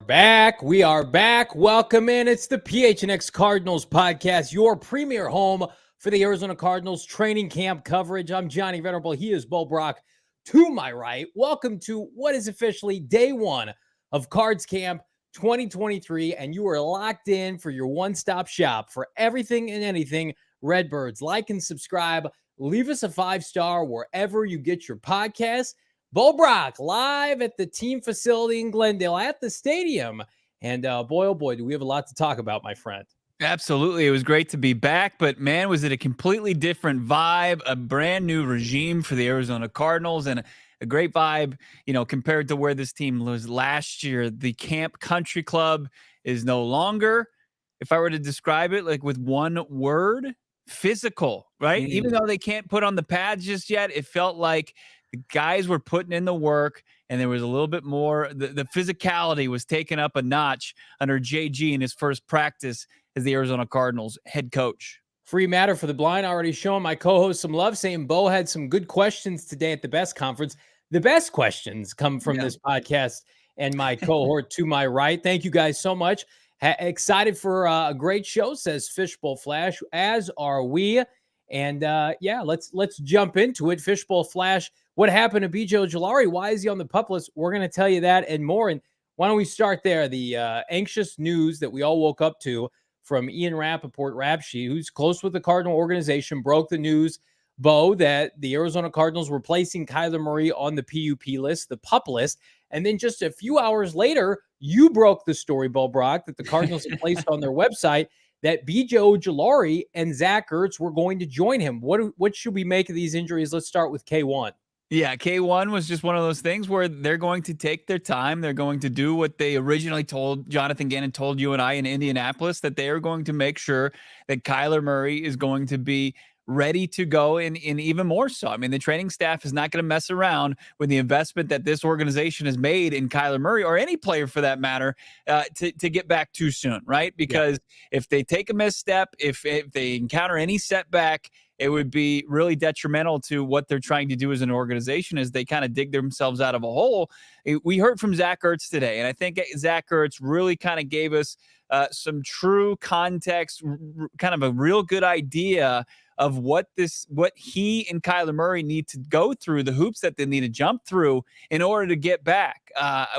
We are back. Welcome in. It's the PHNX Cardinals podcast, your premier home for the Arizona Cardinals training camp coverage. I'm Johnny Venerable. He is Bo Brack to my right. Welcome to what is officially day one of Cards Camp 2023, and you are locked in for your one-stop shop for everything and anything Redbirds. Like and subscribe. Leave us a 5-star wherever you get your podcasts. Bo Brack live at the team facility in Glendale at the stadium. And boy, oh boy, do we have a lot to talk about, my friend. Absolutely. It was great to be back, but man, was it a completely different vibe, a brand new regime for the Arizona Cardinals, and a great vibe, compared to where this team was last year. The Camp Country Club is no longer, if I were to describe it like with one word, physical, right? Even though they can't put on the pads just yet, it felt like the guys were putting in the work, and there was a little bit more. The physicality was taken up a notch under JG in his first practice as the Arizona Cardinals head coach. Free matter for the blind. Already showing my co-host some love, saying Bo had some good questions today at the best conference. The best questions come from this podcast and my cohort to my right. Thank you guys so much. Excited for a great show, says Fishbowl Flash, as are we. And let's jump into it. Fishbowl Flash, what happened to BJ Ojulari? Why is he on the PUP list? We're going to tell you that and more. And why don't we start there? The anxious news that we all woke up to from Ian Rappaport, Rapshi, who's close with the Cardinal organization, broke the news, Bo, that the Arizona Cardinals were placing Kyler Murray on the PUP list, the PUP list. And then just a few hours later, you broke the story, Bo Brack, that the Cardinals placed on their website that BJ Ojulari and Zach Ertz were going to join him. What should we make of these injuries? Let's start with K1. Yeah, K1 was just one of those things where they're going to take their time. They're going to do what they originally told Jonathan Gannon told you and I in Indianapolis, that they are going to make sure that Kyler Murray is going to be ready to go and even more so. I mean, the training staff is not going to mess around with the investment that this organization has made in Kyler Murray, or any player for that matter, to get back too soon, right? Because if they take a misstep, if they encounter any setback, it would be really detrimental to what they're trying to do as an organization as they kind of dig themselves out of a hole. We heard from Zach Ertz today, and I think Zach Ertz really kind of gave us some true context, kind of a real good idea of what he and Kyler Murray need to go through, the hoops that they need to jump through in order to get back.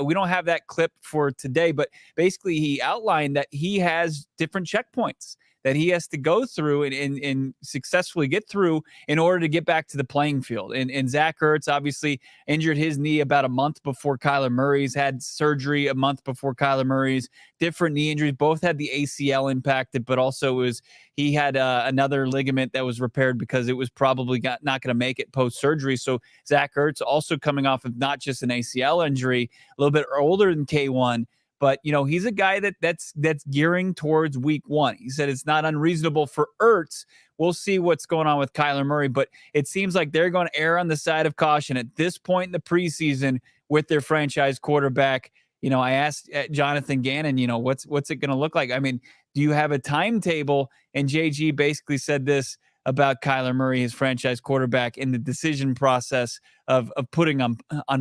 We don't have that clip for today, but basically he outlined that he has different checkpoints that he has to go through and successfully get through in order to get back to the playing field. And Zach Ertz obviously injured his knee about a month before Kyler Murray's, had surgery a month before Kyler Murray's, different knee injuries. Both had the ACL impacted, but also he had another ligament that was repaired because it was probably not going to make it post-surgery. So Zach Ertz also coming off of not just an ACL injury, a little bit older than K1, but, he's a guy that's gearing towards week one. He said it's not unreasonable for Ertz. We'll see what's going on with Kyler Murray, but it seems like they're going to err on the side of caution at this point in the preseason with their franchise quarterback. I asked Jonathan Gannon, what's it going to look like? I mean, do you have a timetable? And JG basically said this about Kyler Murray, his franchise quarterback, in the decision process of putting on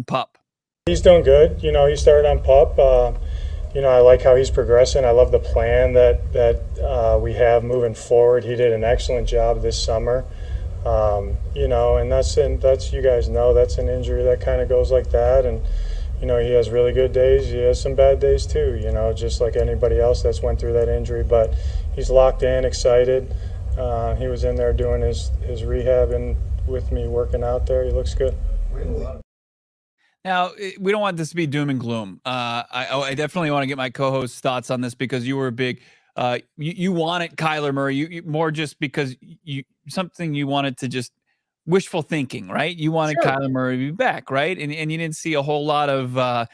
PUP. He's doing good. He started on PUP. I like how he's progressing. I love the plan that we have moving forward. He did an excellent job this summer. And that's you guys know that's an injury that kind of goes like that. And he has really good days. He has some bad days too. Just like anybody else that's went through that injury. But he's locked in, excited. He was in there doing his rehab and with me working out there. He looks good. Now, we don't want this to be doom and gloom. I definitely want to get my co-host's thoughts on this, because you were a big you wanted Kyler Murray, you more just because you wanted to just wishful thinking, right? You wanted Kyler Murray to be back, right? And you didn't see a whole lot of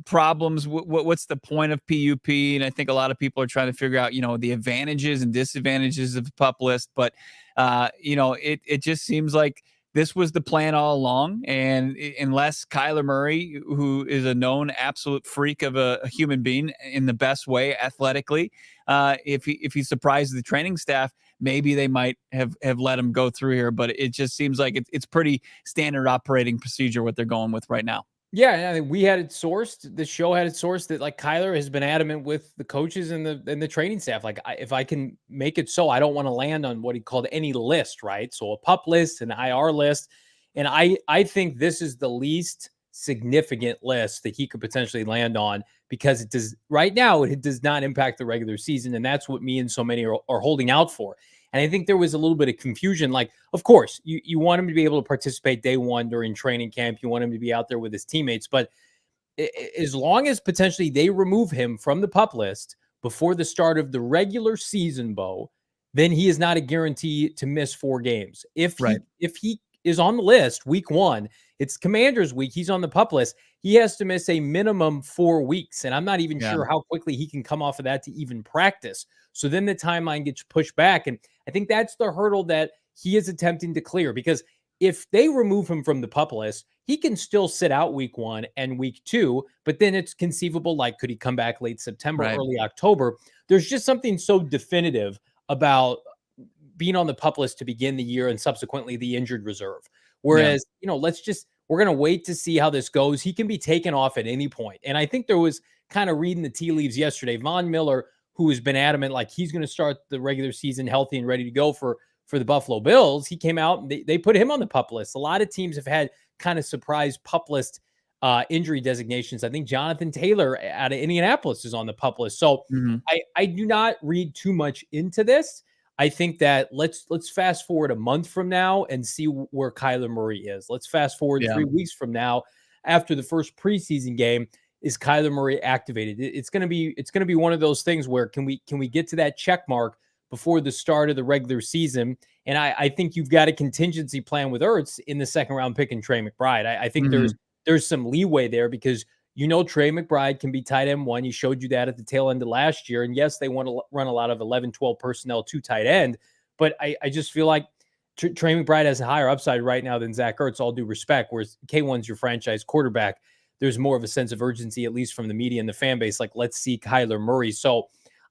problems. What's the point of PUP? And I think a lot of people are trying to figure out the advantages and disadvantages of the PUP list. But it just seems like this was the plan all along. And unless Kyler Murray, who is a known absolute freak of a human being in the best way athletically, if he surprises the training staff, maybe they might have let him go through here. But it just seems like it's pretty standard operating procedure what they're going with right now. Yeah, and I think we had it sourced. The show had it sourced that like Kyler has been adamant with the coaches and the training staff. Like, if I can make it so, I don't want to land on what he called any list, right? So a PUP list, an IR list, and I think this is the least significant list that he could potentially land on because it does right now it does not impact the regular season, and that's what me and so many are holding out for. And I think there was a little bit of confusion. Like, of course, you want him to be able to participate day one during training camp. You want him to be out there with his teammates. But as long as potentially they remove him from the PUP list before the start of the regular season, Bo, then he is not a guarantee to miss 4 games. If he is on the list week 1, it's Commanders week, he's on the PUP list, he has to miss a minimum 4 weeks. And I'm not even sure how quickly he can come off of that to even practice. So then the timeline gets pushed back. And I think that's the hurdle that he is attempting to clear, because if they remove him from the PUP list, he can still sit out week 1 and week 2, but then it's conceivable, like, could he come back late September, early October? There's just something so definitive about being on the PUP list to begin the year and subsequently the injured reserve. Whereas, we're going to wait to see how this goes. He can be taken off at any point. And I think there was kind of reading the tea leaves yesterday, Von Miller, who has been adamant, like, he's going to start the regular season healthy and ready to go for the Buffalo Bills. He came out and they put him on the PUP list. A lot of teams have had kind of surprise PUP list injury designations. I think Jonathan Taylor out of Indianapolis is on the PUP list. So I do not read too much into this. I think that let's fast forward a month from now and see where Kyler Murray is. Let's fast forward 3 weeks from now after the first preseason game. Is Kyler Murray activated? It's going to be one of those things where can we get to that check mark before the start of the regular season? And I think you've got a contingency plan with Ertz in the second round pick and Trey McBride. I think there's some leeway there because Trey McBride can be tight end 1. He showed you that at the tail end of last year. And yes, they want to run a lot of 11-12 personnel to tight end, but I just feel like Trey McBride has a higher upside right now than Zach Ertz, all due respect, whereas K1's your franchise quarterback. There's more of a sense of urgency, at least from the media and the fan base. Like, let's see Kyler Murray. So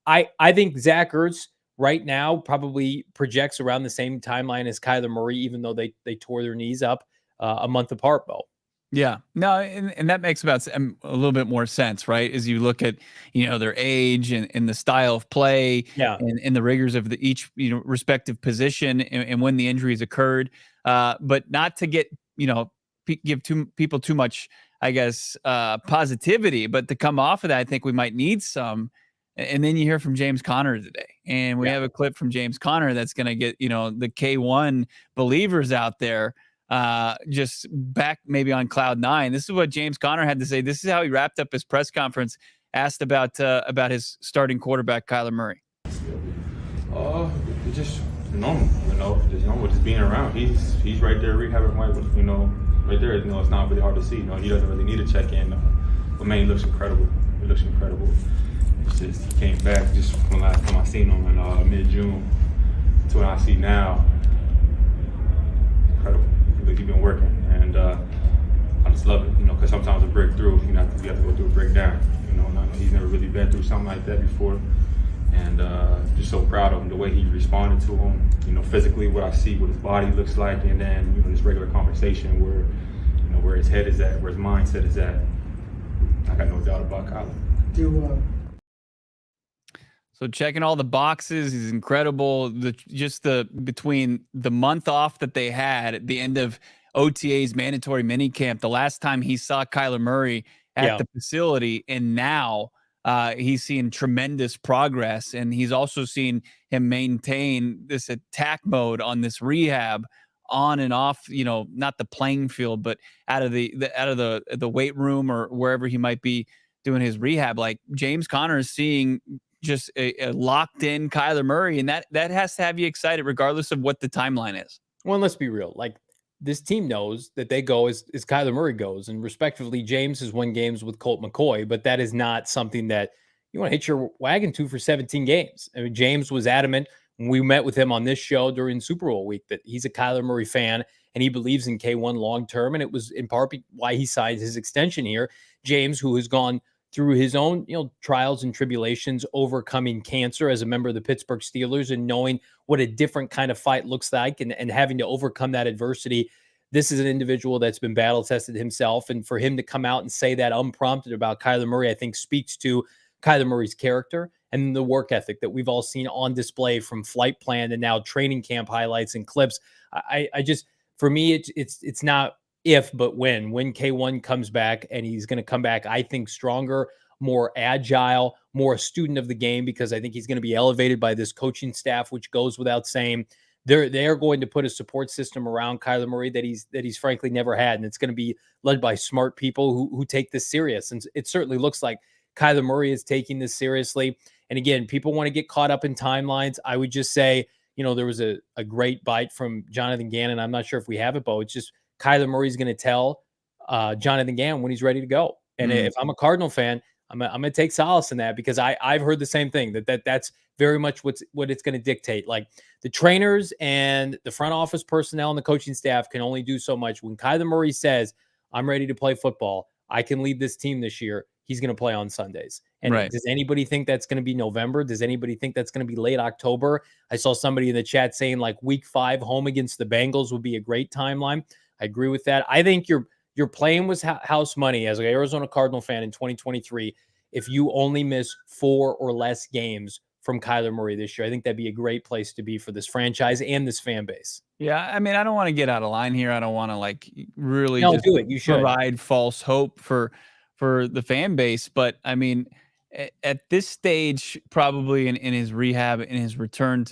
I think Zach Ertz right now probably projects around the same timeline as Kyler Murray, even though they tore their knees up a month apart, Bo. Yeah, no, and that makes about a little bit more sense, right? As you look at, their age and the style of play and the rigors of each, respective position and when the injuries occurred. But not to get, give people too much, I guess, positivity, but to come off of that, I think we might need some. And then you hear from James Conner today, and we have a clip from James Conner that's going to get, the K1 believers out there just back maybe on cloud 9. This is what James Conner had to say. This is how he wrapped up his press conference, asked about his starting quarterback, Kyler Murray. Just normal, just normal, just being around. He's right there rehabbing, right there. It's not really hard to see. He doesn't really need to check in. But man, he looks incredible. It's just he came back just from the last time I seen him in mid-June to when I see now. Incredible. He's been working, and I just love it, because sometimes a breakthrough, you have to go through a breakdown, and he's never really been through something like that before, and just so proud of him, the way he responded to him, physically, what I see, what his body looks like, and then, this regular conversation where his head is at, where his mindset is at. I got no doubt about Kyler. So checking all the boxes is incredible. Between the month off that they had at the end of OTA's mandatory minicamp, the last time he saw Kyler Murray at the facility, and now he's seeing tremendous progress, and he's also seen him maintain this attack mode on this rehab, on and off, not the playing field, but out of the weight room or wherever he might be doing his rehab. Like, James Conner is seeing just a locked in Kyler Murray, and that has to have you excited regardless of what the timeline is. Well, let's be real. Like, this team knows that they go as Kyler Murray goes, and respectively, James has won games with Colt McCoy, but that is not something that you want to hitch your wagon to for 17 games. I mean, James was adamant when we met with him on this show during Super Bowl week that he's a Kyler Murray fan and he believes in K1 long-term. And it was in part why he signed his extension here. James, who has gone through his own, trials and tribulations, overcoming cancer as a member of the Pittsburgh Steelers and knowing what a different kind of fight looks like and having to overcome that adversity this is an individual that's been battle tested himself. And for him to come out and say that unprompted about Kyler Murray, I think speaks to Kyler Murray's character and the work ethic that we've all seen on display from flight plan and now training camp highlights and clips. I just, for me, it's not if, but when K1 comes back, and he's going to come back, I think, stronger, more agile, more a student of the game, because I think he's going to be elevated by this coaching staff, which goes without saying. They're going to put a support system around Kyler Murray that he's frankly never had, and it's going to be led by smart people who take this serious. And it certainly looks like Kyler Murray is taking this seriously. And again, people want to get caught up in timelines. I would just say, there was a great bite from Jonathan Gannon. I'm not sure if we have it, Bo. It's just Kyler Murray's going to tell Jonathan Gannon when he's ready to go. And if I'm a Cardinal fan, I'm going to take solace in that, because I've heard the same thing, that's very much what it's going to dictate. Like, the trainers and the front office personnel and the coaching staff can only do so much. When Kyler Murray says, I'm ready to play football, I can lead this team this year, he's going to play on Sundays. And Does anybody think that's going to be November? Does anybody think that's going to be late October? I saw somebody in the chat saying like week 5 home against the Bengals would be a great timeline. I agree with that. I think you're playing with house money as an Arizona Cardinal fan in 2023 if you only miss 4 or less games from Kyler Murray this year. I think that'd be a great place to be for this franchise and this fan base. Yeah, I mean, I don't want to get out of line here. I don't want to really just do it. You should provide false hope for the fan base. But I mean, at this stage, probably in his rehab, in his return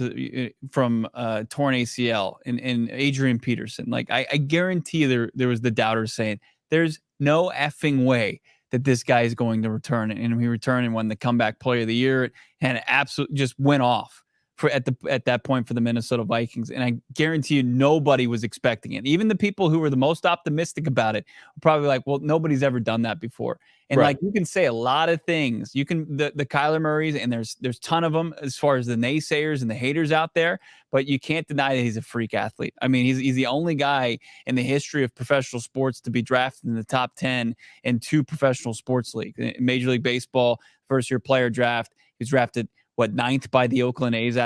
from torn ACL, and Adrian Peterson, like I guarantee there was the doubters saying there's no effing way that this guy is going to return. And he returned and won the comeback player of the year, and absolutely just went off at that point for the Minnesota Vikings. And I guarantee you nobody was expecting it. Even the people who were the most optimistic about it were probably like, well, nobody's ever done that before. And like, you can say a lot of things. You can, the Kyler Murrays, and there's a ton of them as far as the naysayers and the haters out there, but you can't deny that he's a freak athlete. I mean, he's the only guy in the history of professional sports to be drafted in the top 10 in 2 professional sports leagues. Major League Baseball, first year player draft. He's drafted 9th by the Oakland A's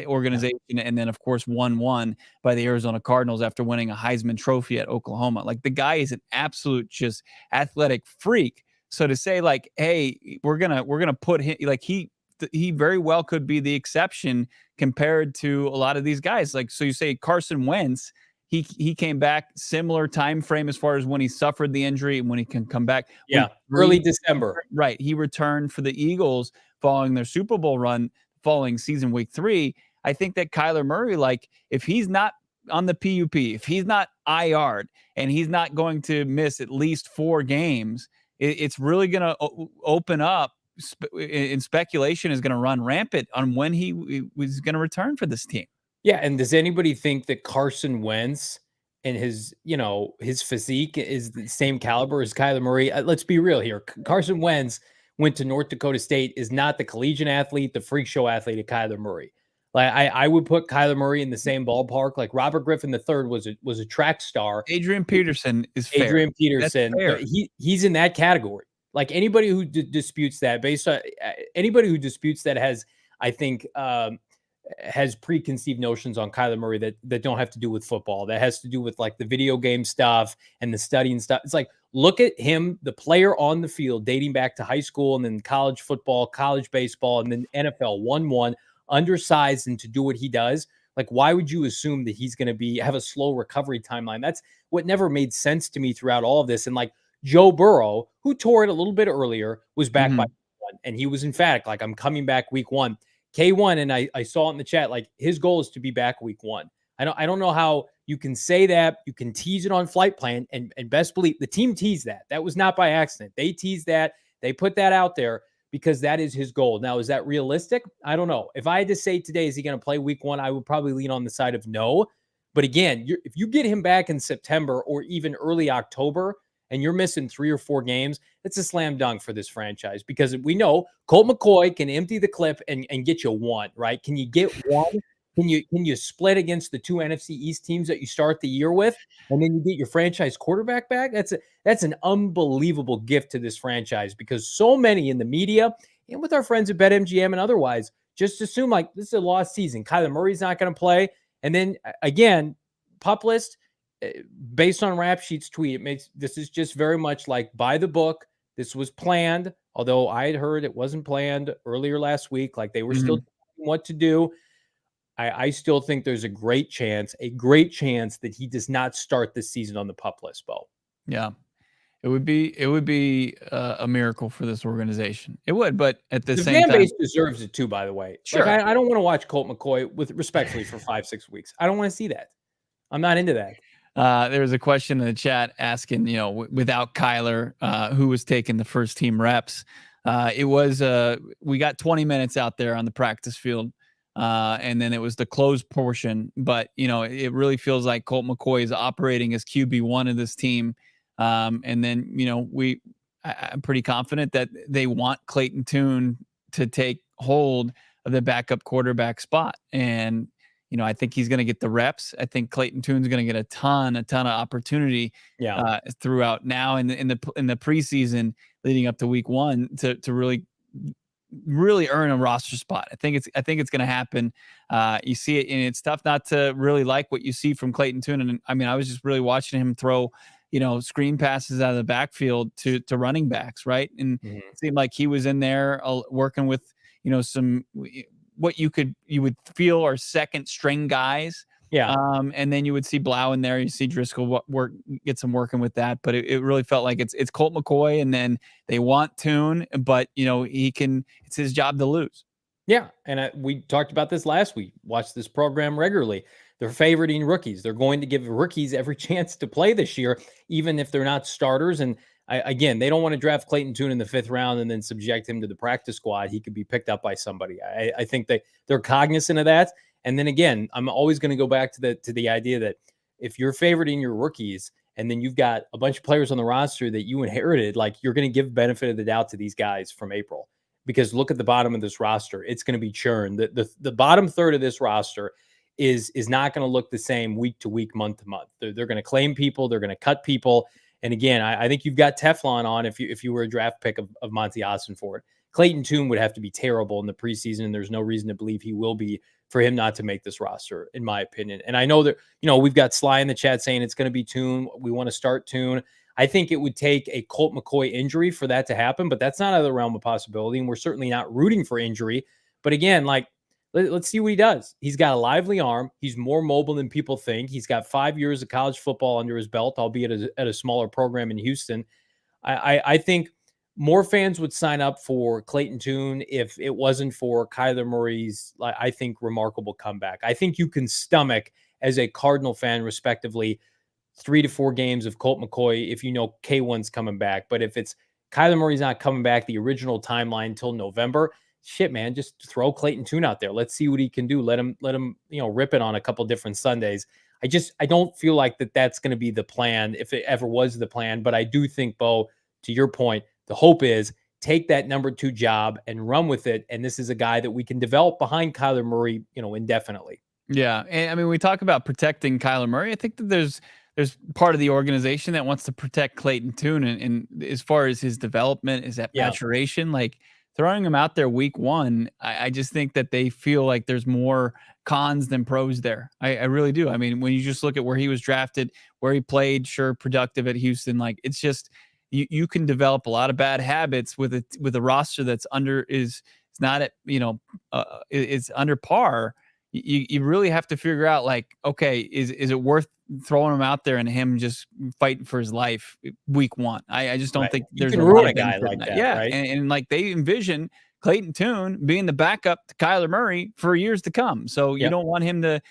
organization, and then of course 1-1 by the Arizona Cardinals after winning a Heisman Trophy at Oklahoma. Like, the guy is an absolute just athletic freak. So to say like, hey, we're gonna put him, like, he very well could be the exception compared to a lot of these guys. Like, so you say Carson Wentz, he came back similar time frame as far as when he suffered the injury and when he can come back. Yeah, early December. Right. He returned for the Eagles following their Super Bowl run following season week 3. I think that Kyler Murray, like, if he's not on the PUP, if he's not IR'd, and he's not going to miss at least 4 games, it's really going to open up, and speculation is going to run rampant on when he was going to return for this team. Yeah, and does anybody think that Carson Wentz and his physique is the same caliber as Kyler Murray? Let's be real here. Carson Wentz went to North Dakota State, is not the collegiate athlete, the freak show athlete of Kyler Murray. Like, I would put Kyler Murray in the same ballpark. Like, Robert Griffin III was a track star. Adrian Peterson is fair. Adrian Peterson, he's in that category. Like, anybody who disputes that, anybody who disputes that has, I think, has preconceived notions on Kyler Murray that don't have to do with football. That has to do with like the video game stuff and the studying stuff. It's like, look at him, the player on the field, dating back to high school and then college football, college baseball, and then NFL 1-1, undersized, and to do what he does. Like, why would you assume that he's going to have a slow recovery timeline? That's what never made sense to me throughout all of this. And like Joe Burrow, who tore it a little bit earlier, was back by 1, and he was emphatic, like, I'm coming back week 1. K1, and I saw it in the chat, like, his goal is to be back week 1. I don't know how you can say that. You can tease it on flight plan, and best believe the team teased that. That was not by accident. They teased that. They put that out there because that is his goal. Now, is that realistic? I don't know. If I had to say today, is he going to play week 1? I would probably lean on the side of no. But again, if you get him back in September or even early October, and you're missing 3 or 4 games, it's a slam dunk for this franchise, because we know Colt McCoy can empty the clip and get you 1, right? Can you get 1? Can you split against the 2 NFC East teams that you start the year with, and then you get your franchise quarterback back? That's an unbelievable gift to this franchise, because so many in the media and with our friends at BetMGM and otherwise just assume like this is a lost season. Kyler Murray's not going to play. And then again, PUP list, based on Rap Sheet's tweet, this is just very much like by the book. This was planned, although I had heard it wasn't planned earlier last week. Like they were still deciding what to do. I still think there's a great chance that he does not start this season on the PUP list, Bo. Yeah. It would be a miracle for this organization. It would, but at the same time, fan base deserves it too, by the way. Sure. Like, I don't want to watch Colt McCoy respectfully for 5-6 weeks. I don't want to see that. I'm not into that. There was a question in the chat asking, without Kyler, who was taking the first team reps. It was we got 20 minutes out there on the practice field. And then it was the closed portion, but it really feels like Colt McCoy is operating as QB1 of this team. And then, I'm pretty confident that they want Clayton Tune to take hold of the backup quarterback spot. And, I think he's going to get the reps. I think Clayton Tune's going to get a ton of opportunity throughout now in the preseason leading up to week 1 to really earn a roster spot. I think it's going to happen. You see it, and it's tough not to really like what you see from Clayton Tune. And I mean, I was just really watching him throw, screen passes out of the backfield to running backs, right? And it seemed like he was in there working with, some what you would feel are second string guys. Yeah. And then you would see Blau in there. You see Driscoll get some working with that. But it really felt like it's Colt McCoy, and then they want Tune, but it's his job to lose. Yeah. And we talked about this last week. Watch this program regularly. They're favoriting rookies. They're going to give rookies every chance to play this year, even if they're not starters. And again, they don't want to draft Clayton Tune in the 5th round and then subject him to the practice squad. He could be picked up by somebody. I think they're cognizant of that. And then again, I'm always going to go back to the idea that if you're favoriting your rookies and then you've got a bunch of players on the roster that you inherited, like you're going to give benefit of the doubt to these guys from April, because look at the bottom of this roster. It's going to be churn. The bottom third of this roster is not going to look the same week to week, month to month. They're going to claim people. They're going to cut people. And again, I think you've got Teflon on if you were a draft pick of Monty Ossenfort. Clayton Tune would have to be terrible in the preseason, and there's no reason to believe he will be for him not to make this roster, in my opinion. And I know that, we've got Sly in the chat saying it's going to be Tune. We want to start Tune. I think it would take a Colt McCoy injury for that to happen, but that's not out of the realm of possibility. And we're certainly not rooting for injury. But again, let's see what he does. He's got a lively arm. He's more mobile than people think. He's got 5 years of college football under his belt, albeit at a smaller program in Houston. I think more fans would sign up for Clayton Tune if it wasn't for Kyler Murray's, I think, remarkable comeback. I think you can stomach, as a Cardinal fan, respectively, 3 to 4 games of Colt McCoy if K1's coming back. But if it's Kyler Murray's not coming back the original timeline till November, shit, man, just throw Clayton Tune out there. Let's see what he can do. Let him rip it on a couple different Sundays. I don't feel like that's going to be the plan, if it ever was the plan. But I do think, Bo, to your point, the hope is take that number 2 job and run with it. And this is a guy that we can develop behind Kyler Murray, indefinitely. Yeah. And I mean, we talk about protecting Kyler Murray. I think that there's part of the organization that wants to protect Clayton Tune. And as far as his development, is that maturation, like throwing him out there week 1, I just think that they feel like there's more cons than pros there. I really do. I mean, when you just look at where he was drafted, where he played, sure, productive at Houston, like it's just, you can develop a lot of bad habits with a roster that's is not at, it's under par. You really have to figure out, like, okay, is it worth throwing him out there and him just fighting for his life week 1? I just don't think there's a ruin a guy like that. Yeah. Right? And like they envision Clayton Tune being the backup to Kyler Murray for years to come. So you don't want him to,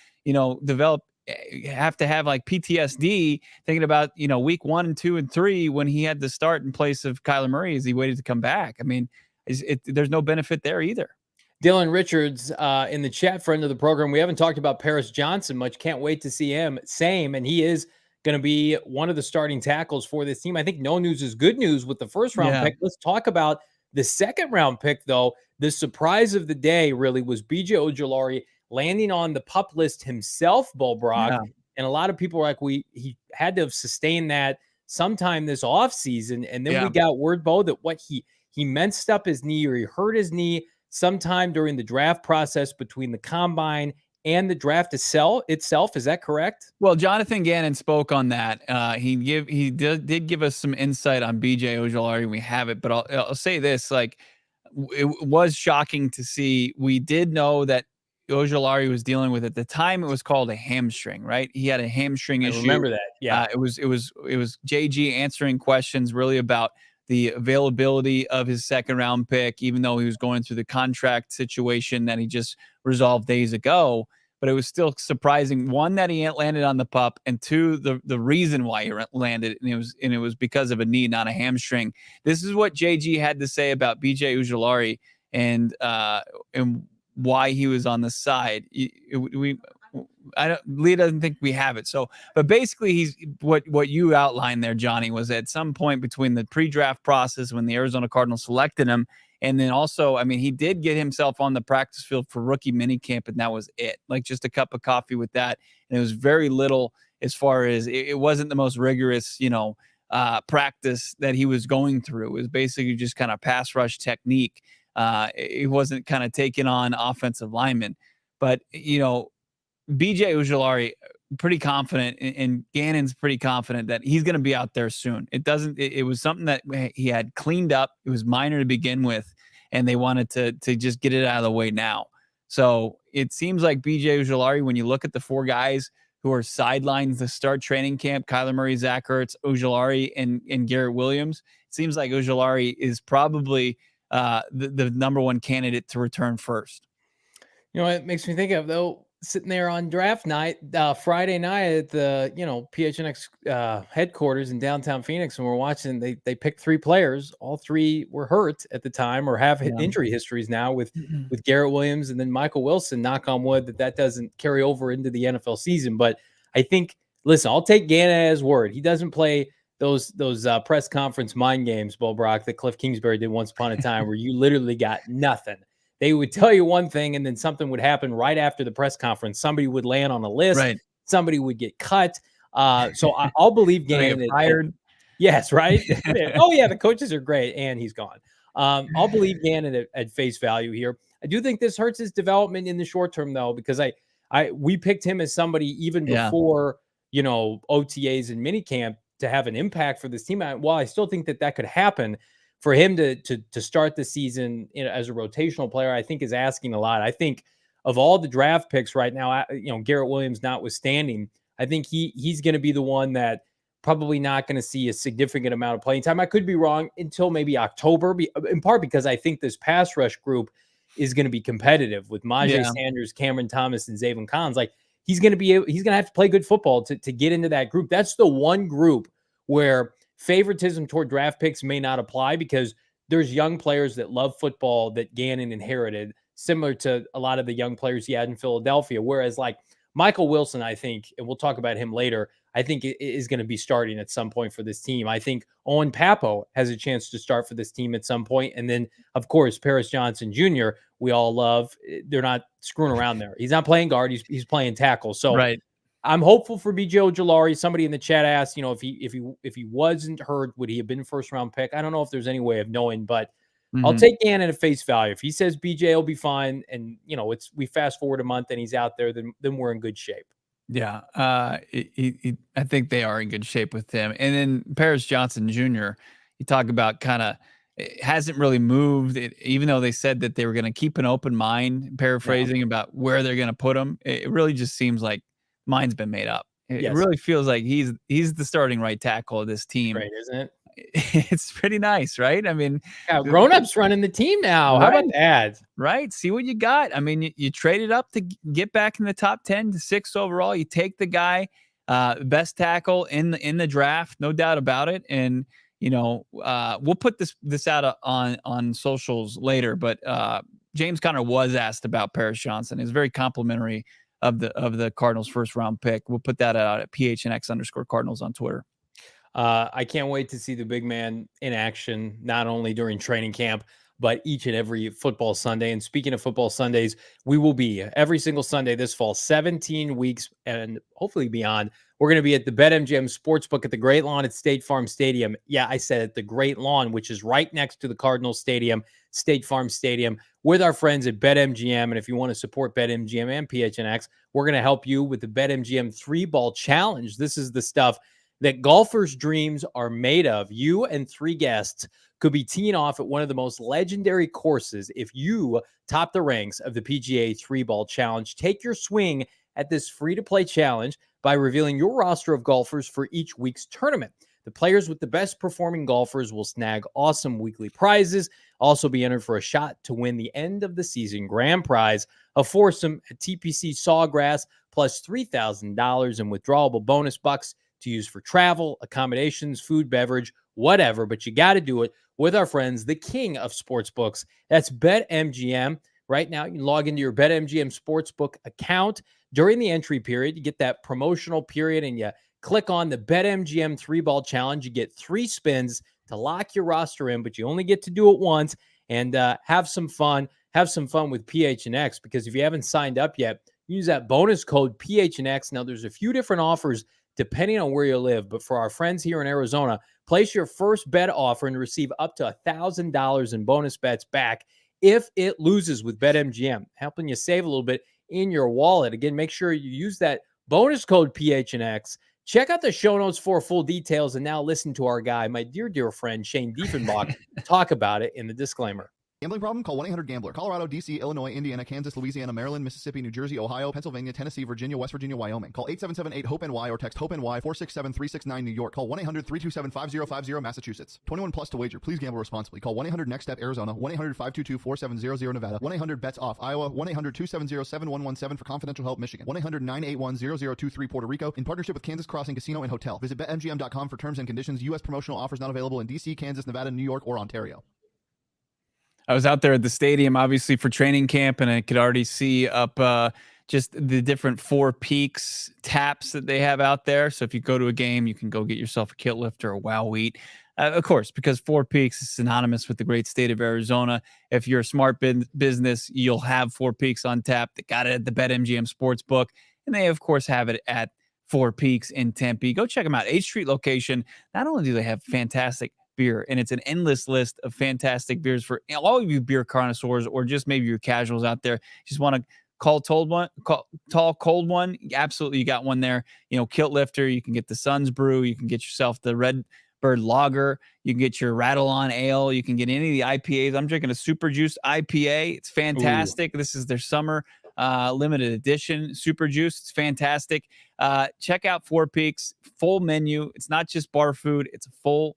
have to have like PTSD thinking about, week 1 and 2 and 3 when he had to start in place of Kyler Murray as he waited to come back. I mean, there's no benefit there either. Dylan Richards in the chat, friend of the program. We haven't talked about Paris Johnson much. Can't wait to see him. Same. And he is going to be one of the starting tackles for this team. I think no news is good news with the first round pick. Let's talk about the second round pick, though. The surprise of the day really was BJ Ojulari landing on the PUP list himself, Bo Brack. Yeah. And a lot of people were like, he had to have sustained that sometime this offseason. And then we got word, Bo, that he messed up his knee, or he hurt his knee sometime during the draft process between the combine and the draft itself. Is that correct? Well, Jonathan Gannon spoke on that. He did give us some insight on BJ Ojulari. We have it, but I'll say this: like, it was shocking to see. We did know that Ojulari was dealing with, at the time, it was called a hamstring, right? He had a hamstring issue. I remember that. Yeah, it was JG answering questions really about the availability of his second round pick, even though he was going through the contract situation that he just resolved days ago. But it was still surprising, one, that he landed on the PUP, and two, the reason why he landed, and it was because of a knee, not a hamstring. This is what JG had to say about BJ Ojulari and why he was on the side. Lee doesn't think we have it. So, but basically, he's what you outlined there, Johnny, was at some point between the pre-draft process when the Arizona Cardinals selected him, and then also, I mean, he did get himself on the practice field for rookie minicamp, and that was it. Like, just a cup of coffee with that, and it was very little as far as it wasn't the most rigorous, practice that he was going through. It was basically just kind of pass rush technique. It wasn't kind of taking on offensive linemen, but BJ Ojulari pretty confident, and Gannon's pretty confident that he's going to be out there soon. It was something that he had cleaned up. It was minor to begin with, and they wanted to just get it out of the way now. So it seems like BJ Ojulari, when you look at the four guys who are sidelined to start training camp, Kyler Murray, Zach Ertz, Ojulari, and Garrett Williams, it seems like Ojulari is probably the number one candidate to return first. It makes me think of, though, sitting there on draft night, Friday night at the, PHNX headquarters in downtown Phoenix, and we're watching, they picked three players. All three were hurt at the time or have injury histories now with Garrett Williams and then Michael Wilson. Knock on wood that doesn't carry over into the NFL season. But I think, listen, I'll take Gannon at his word. He doesn't play those press conference mind games, Bo Brock, that Cliff Kingsbury did once upon a time, where you literally got nothing. They would tell you one thing, and then something would happen right after the press conference. Somebody would land on a list. Right. Somebody would get cut. So I'll believe Gannon. Fired. Yes, right? Oh, yeah, the coaches are great, and he's gone. I'll believe Gannon at face value here. I do think this hurts his development in the short term, though, because we picked him as somebody even before, OTAs and minicamp to have an impact for this team. While I still think that could happen, for him to start the season as a rotational player, I think is asking a lot. I think of all the draft picks right now, Garrett Williams notwithstanding, I think he's going to be the one that probably not going to see a significant amount of playing time. I could be wrong until maybe October, in part because I think this pass rush group is going to be competitive with Myjai Sanders, Cameron Thomas, and Zaven Collins. Like, he's going to have to play good football to get into that group. That's the one group where favoritism toward draft picks may not apply, because there's young players that love football that Gannon inherited, similar to a lot of the young players he had in Philadelphia. Whereas, like, Michael Wilson, I think, and we'll talk about him later, I think is going to be starting at some point for this team. I think Owen Pappoe has a chance to start for this team at some point. And then, of course, Paris Johnson Jr., we all love. They're not screwing around there. He's not playing guard. He's playing tackle. So right. I'm hopeful for BJ Ojulari. Somebody in the chat asked, if he wasn't hurt, would he have been a first round pick? I don't know if there's any way of knowing, but I'll take Gannon at face value. If he says BJ will be fine, and we fast forward a month and he's out there, then we're in good shape. Yeah, I think they are in good shape with him. And then Paris Johnson Jr., you talk about kind of hasn't really moved, even though they said that they were going to keep an open mind, paraphrasing about where they're going to put him. It really just seems like mine's been made up. It really feels like he's the starting right tackle of this team. Right, isn't it? It's pretty nice, right? I mean, grown-ups running the team now. Right? How about that? Right. See what you got. I mean, you traded up to get back in the top 10 to 6 overall. You take the guy, best tackle in the draft, no doubt about it. And we'll put this out on socials later. But James Conner was asked about Paris Johnson. It's very complimentary of the Cardinals' first round pick. We'll put that out at PHNX_Cardinals on Twitter. I can't wait to see the big man in action, not only during training camp, but each and every football Sunday. And speaking of football Sundays, we will be every single Sunday this fall, 17 weeks and hopefully beyond. We're going to be at the BetMGM Sportsbook at the Great Lawn at State Farm Stadium. Yeah, I said it, the Great Lawn, which is right next to the Cardinals Stadium. State Farm Stadium with our friends at BetMGM. And if you want to support BetMGM and PHNX, we're going to help you with the BetMGM 3-ball challenge. This is the stuff that golfers' dreams are made of. You and 3 guests could be teeing off at one of the most legendary courses if you top the ranks of the PGA 3-ball challenge. Take your swing at this free-to-play challenge by revealing your roster of golfers for each week's tournament. The players with the best performing golfers will snag awesome weekly prizes, also be entered for a shot to win the end of the season grand prize, a foursome at TPC Sawgrass, plus $3,000 in withdrawable bonus bucks to use for travel, accommodations, food, beverage, whatever. But you got to do it with our friends, the king of sportsbooks. That's BetMGM. Right now, you can log into your BetMGM Sportsbook account. During the entry period, you get that promotional period and you click on the BetMGM 3-ball challenge. You get 3 spins to lock your roster in, but you only get to do it once and have some fun. Have some fun with PHNX, because if you haven't signed up yet, use that bonus code PHNX. Now, there's a few different offers depending on where you live, but for our friends here in Arizona, place your first bet offer and receive up to $1,000 in bonus bets back if it loses with BetMGM, helping you save a little bit in your wallet. Again, make sure you use that bonus code PHNX. Check out the show notes for full details. And now listen to our guy, my dear friend, Shane Diefenbach, talk about it in the disclaimer. Gambling problem? Call 1-800-GAMBLER. Colorado, D.C., Illinois, Indiana, Kansas, Louisiana, Maryland, Mississippi, New Jersey, Ohio, Pennsylvania, Tennessee, Virginia, West Virginia, Wyoming. Call 877-8-HOPE-NY or text HOPE-NY 467-369 New York. Call 1-800-327-5050 Massachusetts. 21 plus to wager. Please gamble responsibly. Call 1-800-NEXT-STEP Arizona. 1-800-522-4700 Nevada. 1-800-BETS-OFF Iowa. 1-800-270-7117 for confidential help Michigan. 1-800-981-0023 Puerto Rico. In partnership with Kansas Crossing Casino and Hotel. Visit BetMGM.com for terms and conditions. U.S. promotional offers not available in D.C., Kansas, Nevada, New York, or Ontario. I was out there at the stadium, obviously, for training camp, and I could already see up just the different Four Peaks taps that they have out there. So if you go to a game, you can go get yourself a Kilt Lifter or Wow Wheat. Of course, because Four Peaks is synonymous with the great state of Arizona. If you're a smart business, you'll have Four Peaks on tap. They got it at the BetMGM Sportsbook, and they, of course, have it at Four Peaks in Tempe. Go check them out. 8th Street location. Not only do they have fantastic beer, and it's an endless list of fantastic beers for all of you beer connoisseurs, or just maybe your casuals out there. Just want to tall, cold one. Absolutely, you got one there. Kilt Lifter. You can get the Sun's Brew. You can get yourself the Redbird Lager. You can get your Rattle On Ale. You can get any of the IPAs. I'm drinking a Super Juice IPA. It's fantastic. Ooh. This is their summer limited edition Super Juice. It's fantastic. Check out Four Peaks, full menu. It's not just bar food. It's a full,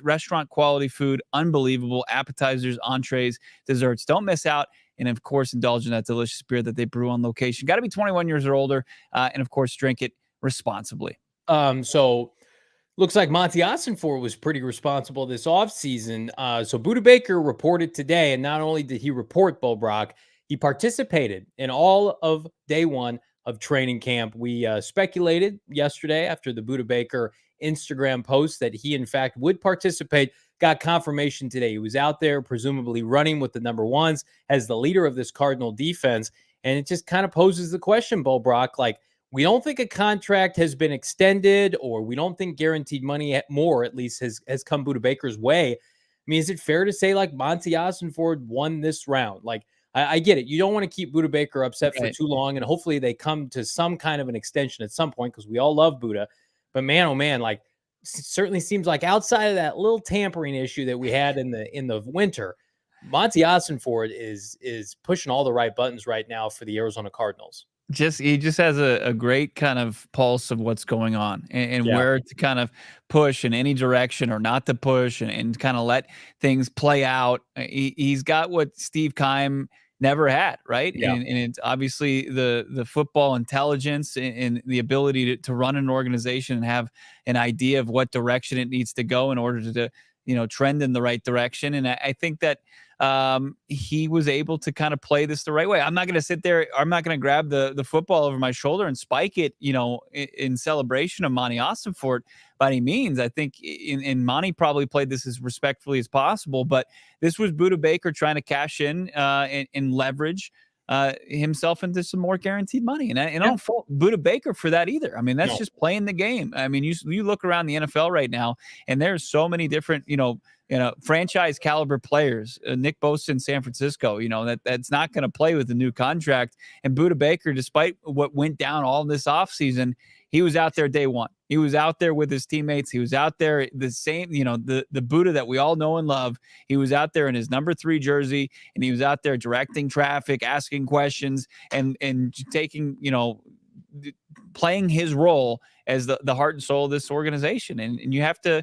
restaurant quality food. Unbelievable appetizers, entrees, desserts. Don't miss out. And of course, indulge in that delicious beer that they brew on location. Got to be 21 years or older. And of course, drink it responsibly. So looks like Monty Ossenfort was pretty responsible this offseason. So Budda Baker reported today, and not only did he report, Bo Brock, he participated in all of day one of training camp. We speculated yesterday after the Budda Baker Instagram post that he, in fact, would participate. Got confirmation today. He was out there, presumably running with the number ones as the leader of this Cardinal defense. And it just kind of poses the question, Bo Brock, like, we don't think a contract has been extended, or we don't think guaranteed money more, at least, has come Budda Baker's way. I mean, is it fair to say, like, Monty Ossenfort won this round? Like, I get it. You don't want to keep Budda Baker upset for too long, and hopefully they come to some kind of an extension at some point, because we all love Budda. But man, oh man, like, it certainly seems like outside of that little tampering issue that we had in the winter, Monty Ossenfort is pushing all the right buttons right now for the Arizona Cardinals. He just has a great kind of pulse of what's going on and where to kind of push in any direction or not to push and kind of let things play out. He's got what Steve Keim never had, right? Yeah. And it's obviously the football intelligence and the ability to run an organization and have an idea of what direction it needs to go in order to trend in the right direction. And I think that he was able to kind of play this the right way. I'm not going to sit there. I'm not going to grab the football over my shoulder and spike it, in celebration of Monty Ossenfort by any means. I think in Monty probably played this as respectfully as possible, but this was Budda Baker trying to cash in and leverage himself into some more guaranteed money. And I don't fault Budda Baker for that either. I mean, that's just playing the game. I mean, you look around the NFL right now, and there's so many different, franchise caliber players. Nick Bosa in San Francisco, that's not going to play with the new contract. And Budda Baker, despite what went down all this offseason, he was out there day one. He was out there with his teammates. He was out there the same, the Budda that we all know and love. He was out there in his number 3 jersey, and he was out there directing traffic, asking questions, and taking, playing his role as the heart and soul of this organization. And you have to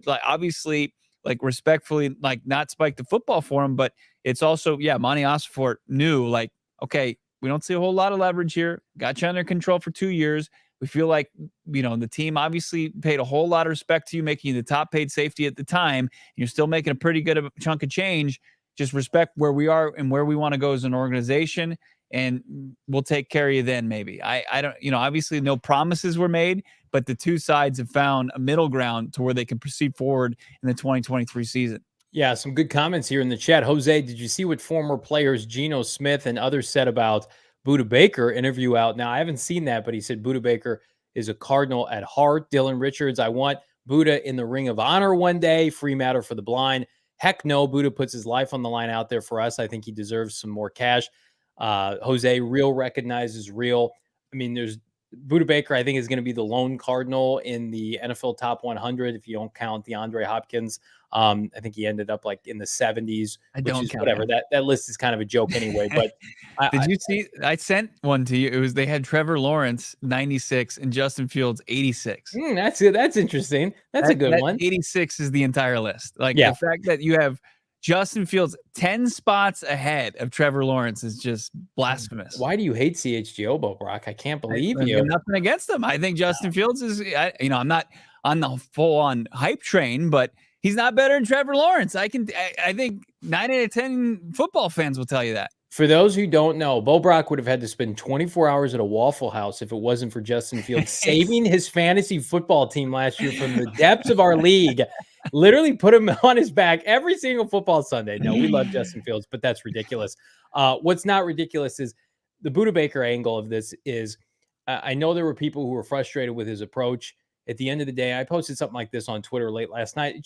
like, obviously, like, respectfully, like, not spike the football for him, but it's also, Monty Osfort knew, like, okay, we don't see a whole lot of leverage here. Got you under control for 2 years. We feel like, the team obviously paid a whole lot of respect to you, making you the top paid safety at the time. You're still making a pretty good chunk of change. Just respect where we are and where we want to go as an organization, and we'll take care of you then, maybe. I don't, obviously no promises were made, but the two sides have found a middle ground to where they can proceed forward in the 2023 season. Yeah, some good comments here in the chat. Jose, did you see what former players Geno Smith and others said about Budda Baker interview out? Now, I haven't seen that, but he said Budda Baker is a Cardinal at heart. Dylan Richards, I want Budda in the Ring of Honor one day. Free matter for the blind. Heck no, Budda puts his life on the line out there for us. I think he deserves some more cash. Jose, real recognizes real. I mean, there's Budda Baker, I think, is going to be the lone Cardinal in the NFL top 100 if you don't count DeAndre Hopkins. I think he ended up like in the 70s. I don't count whatever. That list is kind of a joke anyway. But did you see? I sent one to you. They had Trevor Lawrence 96 and Justin Fields 86. That's it. That's interesting. That's a good one. 86 is the entire list. Like, the fact that you have Justin Fields 10 spots ahead of Trevor Lawrence is just blasphemous. Why do you hate CHGO, Brock? I can't believe you. Nothing against him. I think Justin Fields is, I'm not on the full-on hype train, but he's not better than Trevor Lawrence. I think 9 out of 10 football fans will tell you that. For those who don't know, Bo Brock would have had to spend 24 hours at a Waffle House if it wasn't for Justin Fields saving his fantasy football team last year from the depths of our league. Literally put him on his back every single football Sunday. No, we love Justin Fields, but that's ridiculous. What's not ridiculous is the Budda Baker angle of this is I know there were people who were frustrated with his approach. At the end of the day, I posted something like this on Twitter late last night.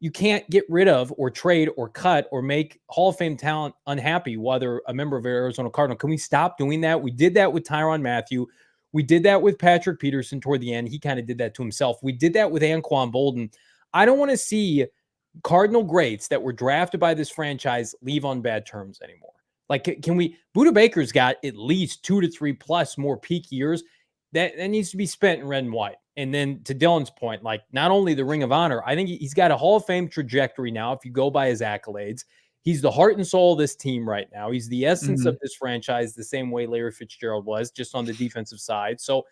You can't get rid of or trade or cut or make Hall of Fame talent unhappy while they're a member of Arizona Cardinal. Can we stop doing that? We did that with Tyrann Mathieu. We did that with Patrick Peterson toward the end. He kind of did that to himself. We did that with Anquan Boldin. I don't want to see Cardinal greats that were drafted by this franchise leave on bad terms anymore. Like, can we? Budda Baker's got at least 2 to 3 plus more peak years. That needs to be spent in red and white. And then to Dylan's point, like, not only the Ring of Honor, I think he's got a Hall of Fame trajectory now. If you go by his accolades, he's the heart and soul of this team right now. He's the essence of this franchise, the same way Larry Fitzgerald was, just on the defensive side. So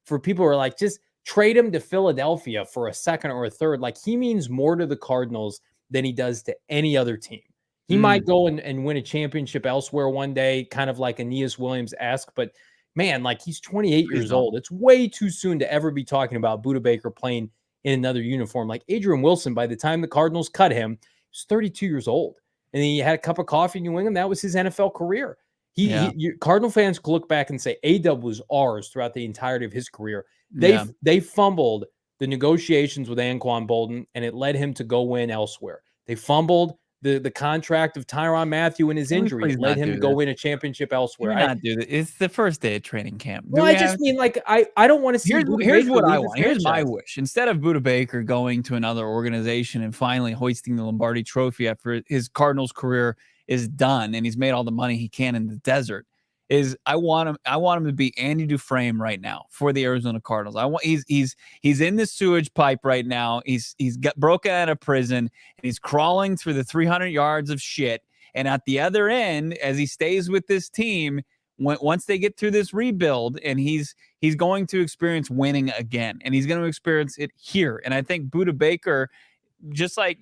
for people who are like, just trade him to Philadelphia for a second or a third, like, he means more to the Cardinals than he does to any other team. He might go and win a championship elsewhere one day, kind of like Aeneas Williams-esque, but man, like, he's 28 years old. It's way too soon to ever be talking about Budda Baker playing in another uniform. Like Adrian Wilson, by the time the Cardinals cut him, he's 32 years old. And he had a cup of coffee in New England. That was his NFL career. Cardinal fans could look back and say A-Dub was ours throughout the entirety of his career. They fumbled the negotiations with Anquan Boldin, and it led him to go win elsewhere. They fumbled the contract of Tyrann Mathieu and his injury led him to go win a championship elsewhere. Not do that. It's the first day of training camp. Well, I just mean, like, I don't want to see. Here's what I want. Here's my wish. Instead of Budda Baker going to another organization and finally hoisting the Lombardi Trophy after his Cardinals career is done and he's made all the money he can in the desert, is I want him to be Andy Dufresne right now for the Arizona Cardinals. He's in the sewage pipe right now. He's got broken out of prison and he's crawling through the 300 yards of shit. And at the other end, as he stays with this team, once they get through this rebuild, and he's going to experience winning again, and he's going to experience it here. And I think Budda Baker, just like,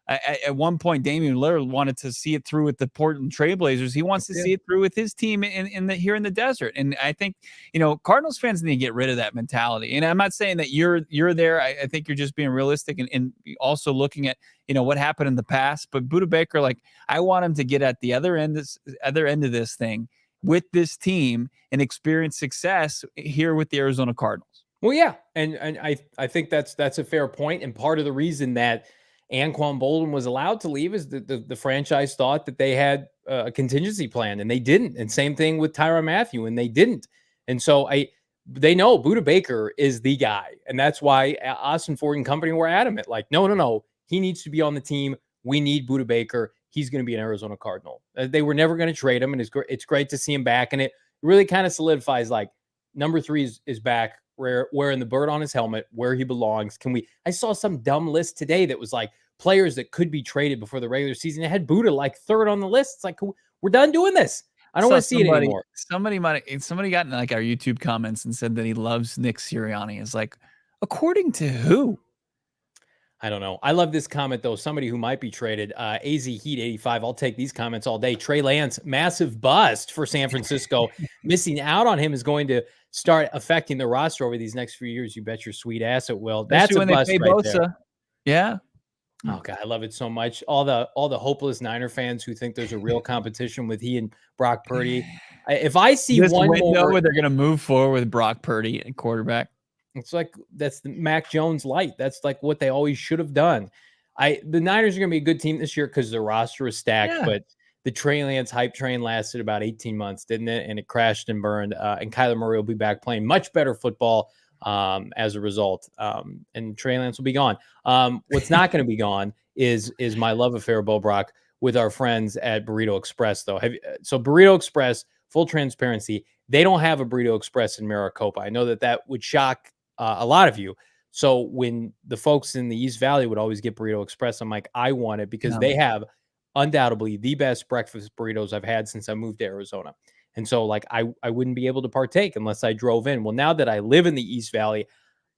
At one point, Damian Lillard wanted to see it through with the Portland Trailblazers. He wants to see it through with his team here in the desert. And I think, Cardinals fans need to get rid of that mentality. And I'm not saying that you're there. I think you're just being realistic and also looking at, what happened in the past. But Budda Baker, I want him to get at the other end of this thing with this team and experience success here with the Arizona Cardinals. Well, yeah. And I think that's a fair point. And part of the reason that Anquan Boldin was allowed to leave is the franchise thought that they had a contingency plan, and they didn't. And same thing with Tyrann Mathieu, and they didn't. And so they know Budda Baker is the guy. And that's why Austin Ford and company were adamant. No. He needs to be on the team. We need Budda Baker. He's going to be an Arizona Cardinal. They were never going to trade him, and it's great to see him back. And it really kind of solidifies number 3 is back, wearing the bird on his helmet, where he belongs. I saw some dumb list today that was players that could be traded before the regular season. It had Budda 3rd on the list. It's we're done doing this. I don't want to see it anymore. Somebody got in our YouTube comments and said that he loves Nick Sirianni. It's according to who? I don't know. I love this comment, though. Somebody who might be traded. AZ Heat 85. I'll take these comments all day. Trey Lance, massive bust for San Francisco. Missing out on him is going to start affecting the roster over these next few years. You bet your sweet ass it will. That's a bust right there. Yeah. Oh God, I love it so much. All the hopeless Niner fans who think there's a real competition with he and Brock Purdy. If I see this one more, where they're going to move forward with Brock Purdy at quarterback. It's that's the Mac Jones light. That's what they always should have done. The Niners are going to be a good team this year because the roster is stacked, but the Trey Lance hype train lasted about 18 months, didn't it? And it crashed and burned. And Kyler Murray will be back playing much better football as a result. And Trey Lance will be gone. What's not going to be gone is my love affair, Bo Brock, with our friends at Burrito Express, though. So Burrito Express, full transparency, they don't have a Burrito Express in Maricopa. I know that would shock a lot of you. So when the folks in the East Valley would always get Burrito Express, I'm I want it because they have undoubtedly the best breakfast burritos I've had since I moved to Arizona. And so I wouldn't be able to partake unless I drove in. Well, now that I live in the East Valley,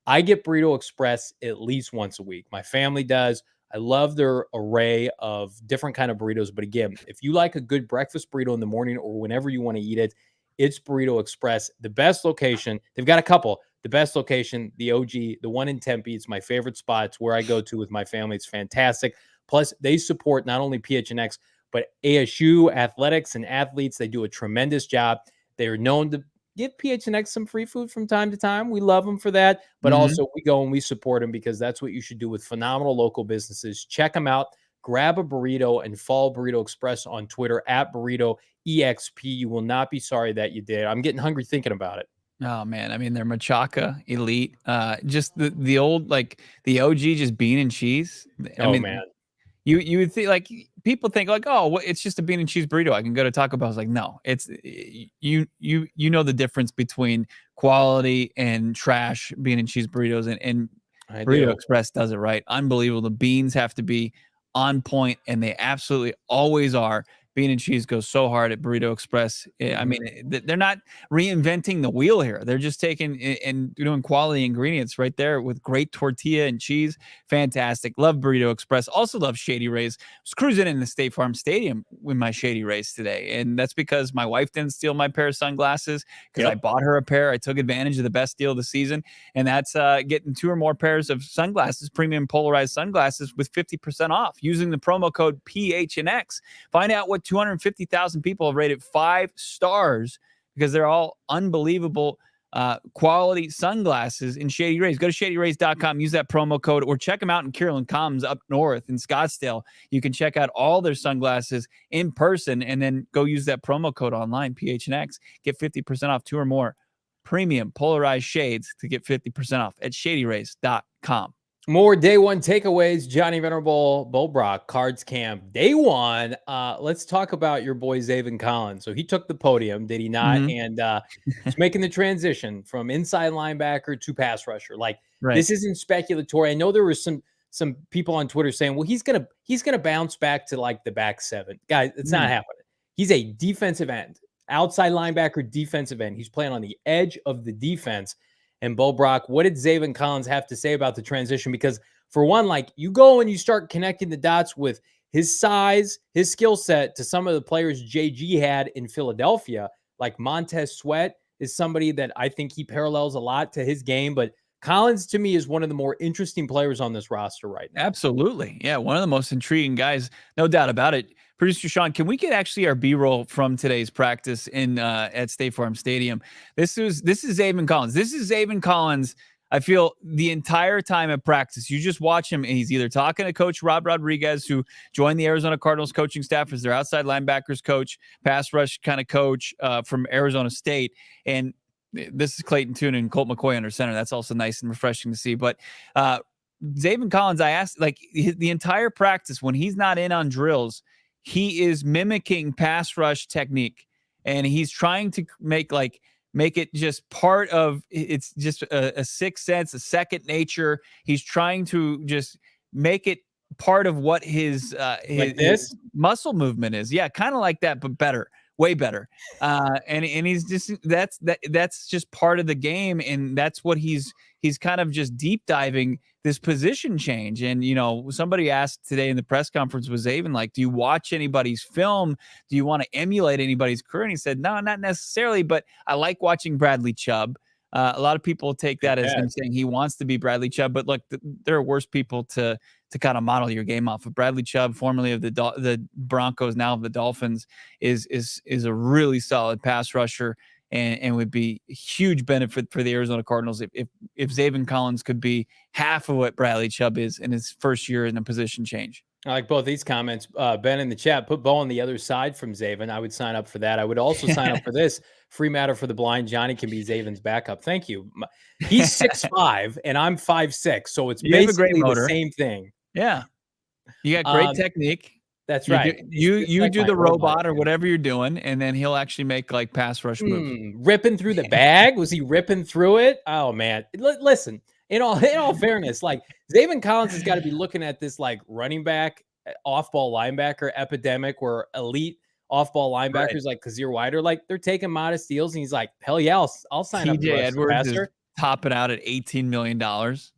I get Burrito Express at least once a week. My family does. I love their array of different kind of burritos. But again, if you like a good breakfast burrito in the morning or whenever you want to eat it, it's Burrito Express. The best location. They've got a couple. The best location, the OG, the one in Tempe. It's my favorite spot. It's where I go to with my family. It's fantastic. Plus, they support not only PHNX, but ASU athletics and athletes. They do a tremendous job. They are known to give PHNX some free food from time to time. We love them for that. But also we go and we support them because that's what you should do with phenomenal local businesses. Check them out. Grab a burrito and follow Burrito Express on Twitter at Burrito EXP. You will not be sorry that you did. I'm getting hungry thinking about it. Oh man, I mean they're machaca elite. Just the old the OG just bean and cheese. I mean, man, you would think people think it's just a bean and cheese burrito. I can go to Taco Bell. I was no, it's you know the difference between quality and trash bean and cheese burritos, and Burrito Express does it right. Unbelievable. The beans have to be on point, and they absolutely always are. Bean and cheese goes so hard at Burrito Express. I mean, they're not reinventing the wheel here. They're just taking and doing quality ingredients right there with great tortilla and cheese. Fantastic. Love Burrito Express. Also love Shady Rays. I was cruising in the State Farm Stadium with my Shady Rays today. And that's because my wife didn't steal my pair of sunglasses because I bought her a pair. I took advantage of the best deal of the season. And that's getting 2 or more pairs of sunglasses, premium polarized sunglasses with 50% off using the promo code PHNX. Find out what 250,000 people have rated 5 stars because they're all unbelievable quality sunglasses in Shady Rays. Go to shadyrays.com, use that promo code, or check them out in Kierland Commons up north in Scottsdale. You can check out all their sunglasses in person and then go use that promo code online, PHNX. Get 50% off 2 or more premium polarized shades to get 50% off at shadyrays.com. More day one takeaways. Johnny Venerable, Bo Brock, Cards Camp, day one. Let's talk about your boy Zaven Collins. So he took the podium, did he not? And he's making the transition from inside linebacker to pass rusher. This isn't speculatory. I know there was some people on Twitter saying, well, he's gonna bounce back to the back 7. Guys, it's not happening. He's a defensive end, outside linebacker, defensive end. He's playing on the edge of the defense. And Bo Brock, what did Zaven Collins have to say about the transition? Because for one, like you go and you start connecting the dots with his size, his skill set to some of the players JG had in Philadelphia, like Montez Sweat is somebody that I think he parallels a lot to his game, but Collins to me is one of the more interesting players on this roster right now. Absolutely. Yeah. One of the most intriguing guys, no doubt about it. Producer Sean, can we get actually our B-roll from today's practice in at State Farm Stadium? This is Zaven Collins. This is Zaven Collins. I feel the entire time at practice, you just watch him and he's either talking to Coach Rob Rodriguez, who joined the Arizona Cardinals coaching staff as their outside linebackers coach, pass rush kind of coach from Arizona State. And this is Clayton Tune and Colt McCoy under center. That's also nice and refreshing to see. But Zaven Collins, I asked, like the entire practice, when he's not in on drills, he is mimicking pass rush technique. And he's trying to make it just part of, it's just a sixth sense, a second nature. He's trying to just make it part of what his muscle movement is. Yeah, kind of like that, but better. Way better. And he's just, that's just part of the game. And that's what he's kind of just deep diving this position change. And, you know, somebody asked today in the press conference with Zaven, like, do you watch anybody's film? Do you want to emulate anybody's career? And he said, no, not necessarily, but I like watching Bradley Chubb. A lot of people take that as him saying he wants to be Bradley Chubb, but look, there are worse people to kind of model your game off of. Bradley Chubb, formerly of the Broncos, now of the Dolphins, is a really solid pass rusher and would be a huge benefit for the Arizona Cardinals if Zaven Collins could be half of what Bradley Chubb is in his first year in a position change. I like both these comments. Ben in the chat, put Bo on the other side from Zaven. I would sign up for that. I would also sign up for this. Free matter for the blind. Johnny can be Zaven's backup. Thank you. He's 6'5", and I'm 5'6", so it's basically the same thing. Yeah. You got great technique. That's right. You do the robot or whatever you're doing, and then he'll actually make like pass rush moves. Ripping through the bag? Was he ripping through it? Oh, man. Listen, in all fairness, like Zaven Collins has got to be looking at this like running back, off-ball linebacker epidemic where elite off-ball linebackers like Kazir White, like they're taking modest deals, and he's like, hell yeah, I'll sign up. TJ Edwards is topping out at $18 million.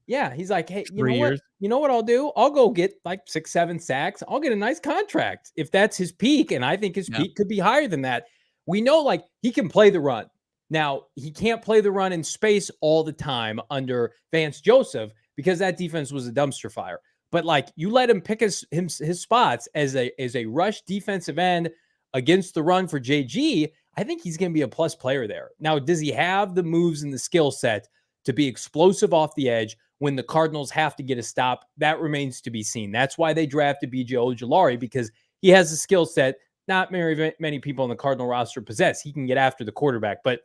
Yeah, he's like, hey, you know what I'll do? I'll go get like 6-7 sacks. I'll get a nice contract if that's his peak, and I think his peak could be higher than that. We know like he can play the run. Now, he can't play the run in space all the time under Vance Joseph because that defense was a dumpster fire. But like you let him pick his spots as a rush defensive end against the run for JG, I think he's going to be a plus player there. Now, does he have the moves and the skill set to be explosive off the edge when the Cardinals have to get a stop? That remains to be seen. That's why they drafted BJ Ojulari, because he has a skill set not many people on the Cardinal roster possess. He can get after the quarterback. But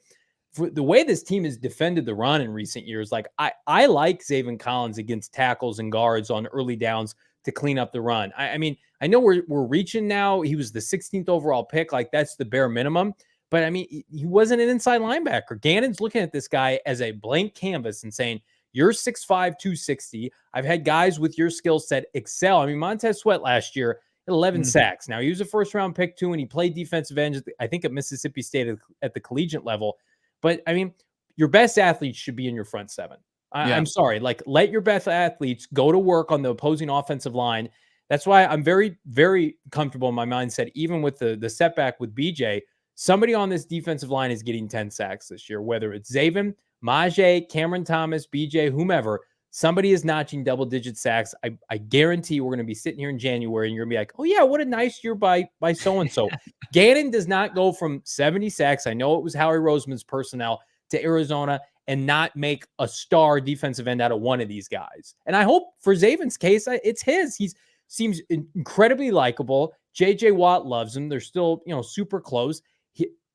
for the way this team has defended the run in recent years, like I like Zaven Collins against tackles and guards on early downs to clean up the run. I mean, I know we're reaching now. He was the 16th overall pick. Like that's the bare minimum. But I mean, he wasn't an inside linebacker. Gannon's looking at this guy as a blank canvas and saying, you're 6'5", 260. I've had guys with your skill set excel. I mean, Montez Sweat last year had 11 sacks. Now, he was a first-round pick, too, and he played defensive end, I think, at Mississippi State at the collegiate level. But, I mean, your best athletes should be in your front seven. I'm sorry. Like, let your best athletes go to work on the opposing offensive line. That's why I'm very, very comfortable in my mindset, even with the setback with BJ. Somebody on this defensive line is getting 10 sacks this year, whether it's Zaven, Majay, Cameron Thomas, BJ, whomever. Somebody is notching double-digit sacks. I guarantee we're going to be sitting here in January, and you're going to be like, oh, yeah, what a nice year by so-and-so. Gannon does not go from 70 sacks. I know it was Howie Roseman's personnel to Arizona and not make a star defensive end out of one of these guys. And I hope for Zaven's case, it's his. He seems incredibly likable. J.J. Watt loves him. They're still, super close.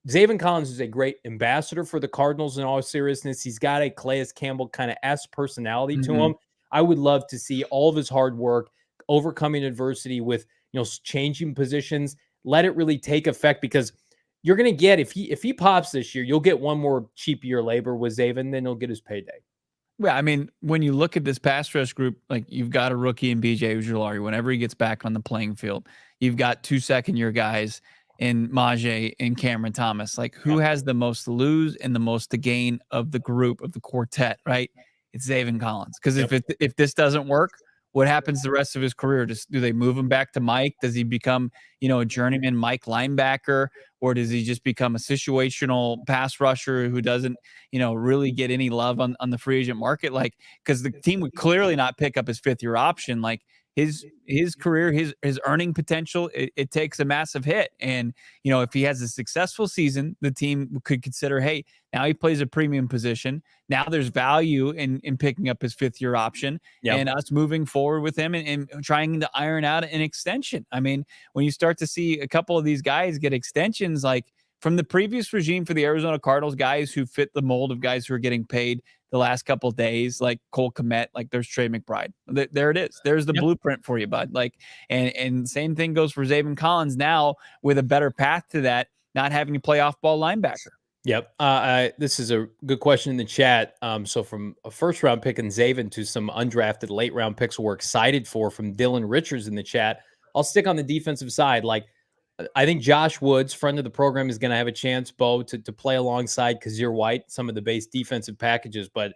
Zaven Collins is a great ambassador for the Cardinals in all seriousness. He's got a Calais Campbell kind of personality to him. I would love to see all of his hard work, overcoming adversity with, changing positions. Let it really take effect, because you're going to get, if he pops this year, you'll get one more cheap year labor with Zaven, then he'll get his payday. Yeah, I mean, when you look at this pass rush group, like you've got a rookie in BJ Ojulari. Whenever he gets back on the playing field, you've got 2 second-year guys in Majay and Cameron Thomas. Like, who has the most to lose and the most to gain of the group, of the quartet, right? It's Zaven Collins. Because if this doesn't work, what happens the rest of his career? Do they move him back to Mike? Does he become, a journeyman Mike linebacker, or does he just become a situational pass rusher who doesn't, really get any love on the free agent market? Like, because the team would clearly not pick up his 5th-year option. Like his career, his earning potential, it takes a massive hit. And, if he has a successful season, the team could consider, hey, now he plays a premium position. Now there's value in picking up his 5th-year option and us moving forward with him and trying to iron out an extension. I mean, when you start to see a couple of these guys get extensions, like from the previous regime for the Arizona Cardinals, guys who fit the mold of guys who are getting paid the last couple of days, like Colt McCoy, like there's Trey McBride. There it is. There's the blueprint for you, bud. Like, and same thing goes for Zaven Collins now with a better path to that, not having to play off-ball linebacker. Yep. This is a good question in the chat. So from a first-round pick in Zaven to some undrafted late-round picks we're excited for from Dylan Richards in the chat, I'll stick on the defensive side. Like, I think Josh Woods, friend of the program, is going to have a chance, Bo, to play alongside Kazir White, some of the base defensive packages. But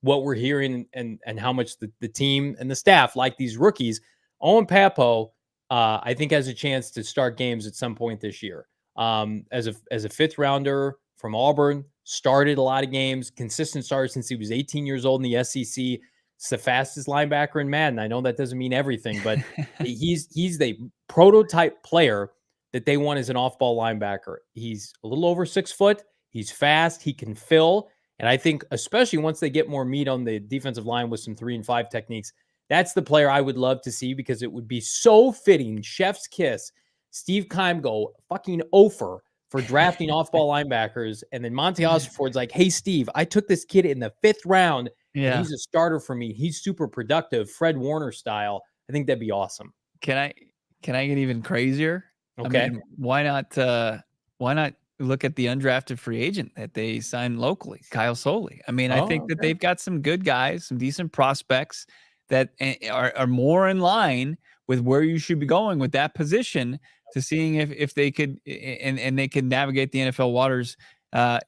what we're hearing and how much the team and the staff like these rookies, Owen Papo, I think has a chance to start games at some point this year. As a 5th rounder from Auburn, started a lot of games, consistent starter since he was 18 years old in the SEC. It's the fastest linebacker in Madden. I know that doesn't mean everything, but he's the prototype player that they want as an off-ball linebacker. He's a little over 6 foot. He's fast. He can fill. And I think especially once they get more meat on the defensive line with some 3 and 5 techniques, that's the player I would love to see because it would be so fitting. Chef's kiss. Steve Keim go fucking over for drafting off-ball linebackers. And then Monty Osborne's like, hey, Steve, I took this kid in the 5th round. Yeah. And he's a starter for me. He's super productive, Fred Warner style. I think that'd be awesome. Can I get even crazier? Okay. I mean, why not look at the undrafted free agent that they signed locally, Kyle Soley? I mean, I think that they've got some good guys, some decent prospects that are more in line with where you should be going with that position to seeing if they could and they can navigate the NFL waters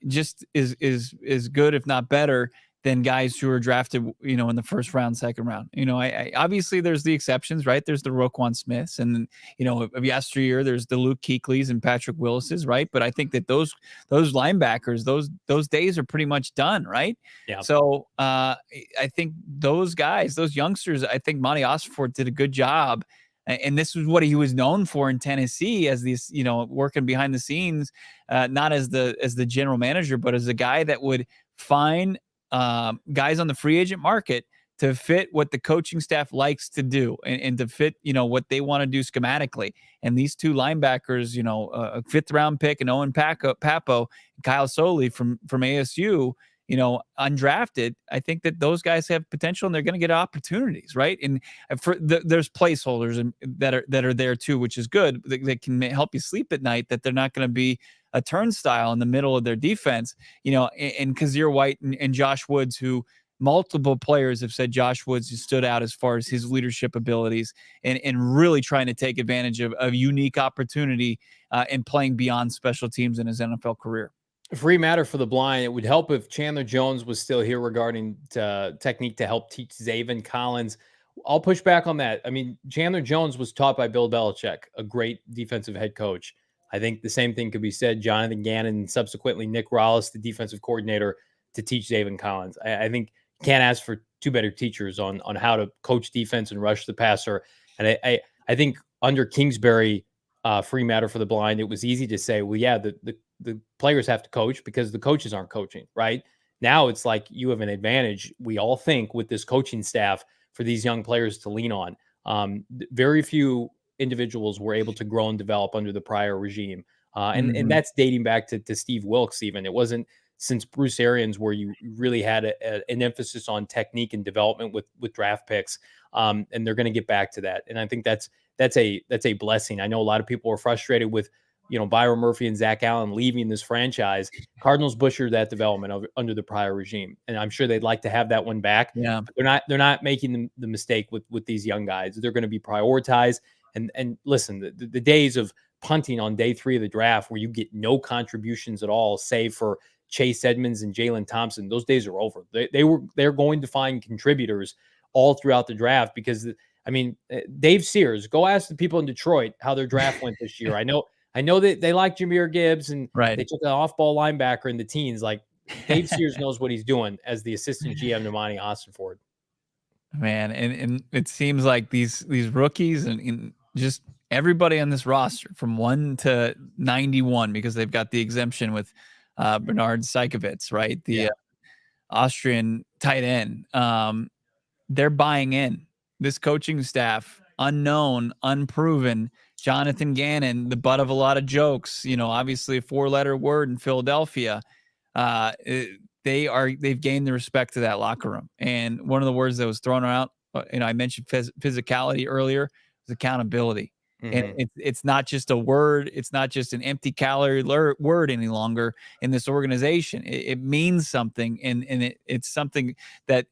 just is good, if not better, than guys who are drafted, in the 1st round, 2nd round. I obviously there's the exceptions, right? There's the Roquan Smiths, and of yesteryear there's the Luke Kuechly's and Patrick Willis's, right? But I think that those linebackers, those days are pretty much done, right? Yeah. So I think those guys, those youngsters, I think Monty Osborne did a good job. And this is what he was known for in Tennessee, as these, working behind the scenes, not as the general manager, but as a guy that would find guys on the free agent market to fit what the coaching staff likes to do and to fit, what they want to do schematically. And these 2 linebackers, a 5th round pick and Owen Papo, and Kyle Soley from ASU, undrafted, I think that those guys have potential and they're going to get opportunities, right? And there's placeholders that are there too, which is good. That can help you sleep at night, that they're not going to be a turnstile in the middle of their defense, and Kazir White and Josh Woods, who multiple players have said Josh Woods stood out as far as his leadership abilities and really trying to take advantage of a unique opportunity and playing beyond special teams in his NFL career. Free matter for the blind. It would help if Chandler Jones was still here regarding technique to help teach Zaven Collins. I'll push back on that. I mean, Chandler Jones was taught by Bill Belichick, a great defensive head coach. I think the same thing could be said. Jonathan Gannon and subsequently Nick Rollis, the defensive coordinator, to teach Zaven Collins. I think you can't ask for 2 better teachers on how to coach defense and rush the passer. And I think under Kingsbury, free matter for the blind, it was easy to say, well, yeah, the players have to coach because the coaches aren't coaching, right? Now it's like you have an advantage, we all think, with this coaching staff for these young players to lean on. Very few individuals were able to grow and develop under the prior regime. And that's dating back to Steve Wilkes even. It wasn't since Bruce Arians where you really had an emphasis on technique and development with draft picks. And they're going to get back to that. And I think that's a blessing. I know a lot of people were frustrated with, Byron Murphy and Zach Allen leaving this franchise. Cardinals butchered that development under the prior regime. And I'm sure they'd like to have that one back. Yeah. But they're not making the mistake with these young guys. They're going to be prioritized. And listen, the days of punting on day 3 of the draft where you get no contributions at all, save for Chase Edmonds and Jalen Thompson, those days are over. They're going to find contributors all throughout the draft because, I mean, Dave Sears, go ask the people in Detroit how their draft went this year. I know that they like Jahmyr Gibbs and they took an off-ball linebacker in the teens. Like Dave Sears knows what he's doing as the assistant GM to Monty Austinford. Man, and it seems like these rookies and just everybody on this roster from 1 to 91, because they've got the exemption with Bernard Seikovits, right? The Austrian tight end. They're buying in. This coaching staff, unknown, unproven. Jonathan Gannon, the butt of a lot of jokes. Obviously a 4-letter word in Philadelphia. They've gained the respect of that locker room. And one of the words that was thrown out, I mentioned physicality earlier, is accountability. Mm-hmm. And it's not just a word. It's not just an empty calorie word any longer in this organization. It means something. And it's something that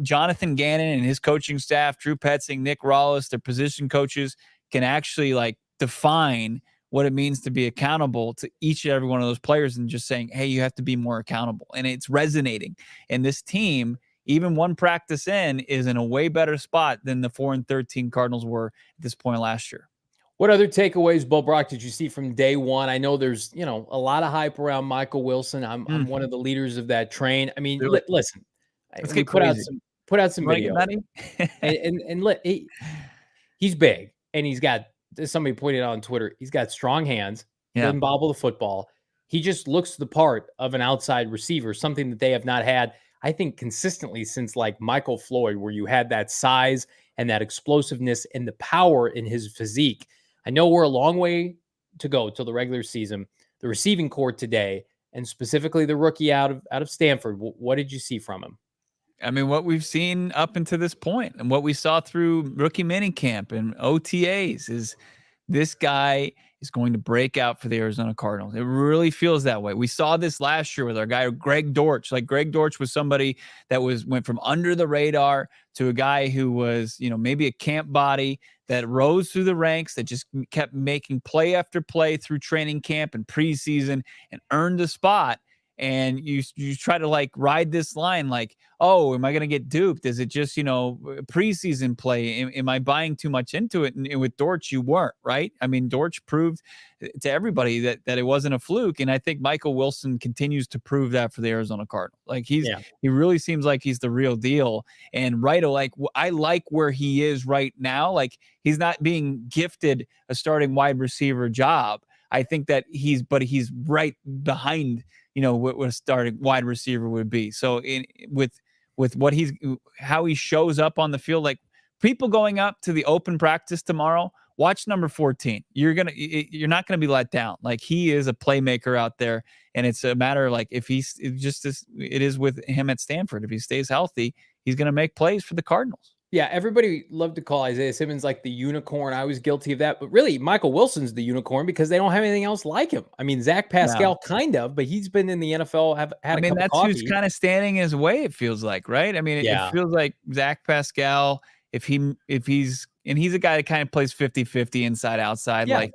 Jonathan Gannon and his coaching staff, Drew Petzing, Nick Rawlis, their position coaches, can actually define what it means to be accountable to each and every one of those players, and just saying, hey, you have to be more accountable. And it's resonating. And this team, even one practice in, is in a way better spot than the 4-13 Cardinals were at this point last year. What other takeaways, Bo Brack, did you see from day one? I know there's, a lot of hype around Michael Wilson. I'm one of the leaders of that train. I mean, listen, let's get crazy. Put out some video. and he's big, and he's got, as somebody pointed out on Twitter, he's got strong hands. He doesn't bobble the football. He just looks the part of an outside receiver, something that they have not had, I think, consistently since Michael Floyd, where you had that size and that explosiveness and the power in his physique. I know we're a long way to go till the regular season. The receiving corps today, and specifically the rookie out of Stanford, what did you see from him? I mean, what we've seen up until this point and what we saw through rookie minicamp and OTAs is this guy is going to break out for the Arizona Cardinals. It really feels that way. We saw this last year with our guy, Greg Dortch. Greg Dortch was somebody that went from under the radar to a guy who was, maybe a camp body that rose through the ranks, that just kept making play after play through training camp and preseason and earned a spot. And you try to ride this line oh, am I going to get duped? Is it just, preseason play? Am I buying too much into it? And with Dortch, you weren't, right? I mean, Dortch proved to everybody that it wasn't a fluke. And I think Michael Wilson continues to prove that for the Arizona Cardinals. He really seems like he's the real deal. And I like where he is right now. He's not being gifted a starting wide receiver job. I think that he's right behind what a starting wide receiver would be. So with what how he shows up on the field, people going up to the open practice tomorrow, watch number 14. You're not gonna be let down. He is a playmaker out there, and it's a matter of if it is with him at Stanford. If he stays healthy, he's gonna make plays for the Cardinals. Yeah, everybody loved to call Isaiah Simmons the unicorn. I was guilty of that. But really, Michael Wilson's the unicorn because they don't have anything else like him. I mean, Zach Pascal kind of, but he's been in the NFL, had a cup of coffee. Who's kind of standing his way, it feels like, right? I mean, it feels like Zach Pascal, if he's a guy that kind of plays 50-50 inside, outside. Yeah.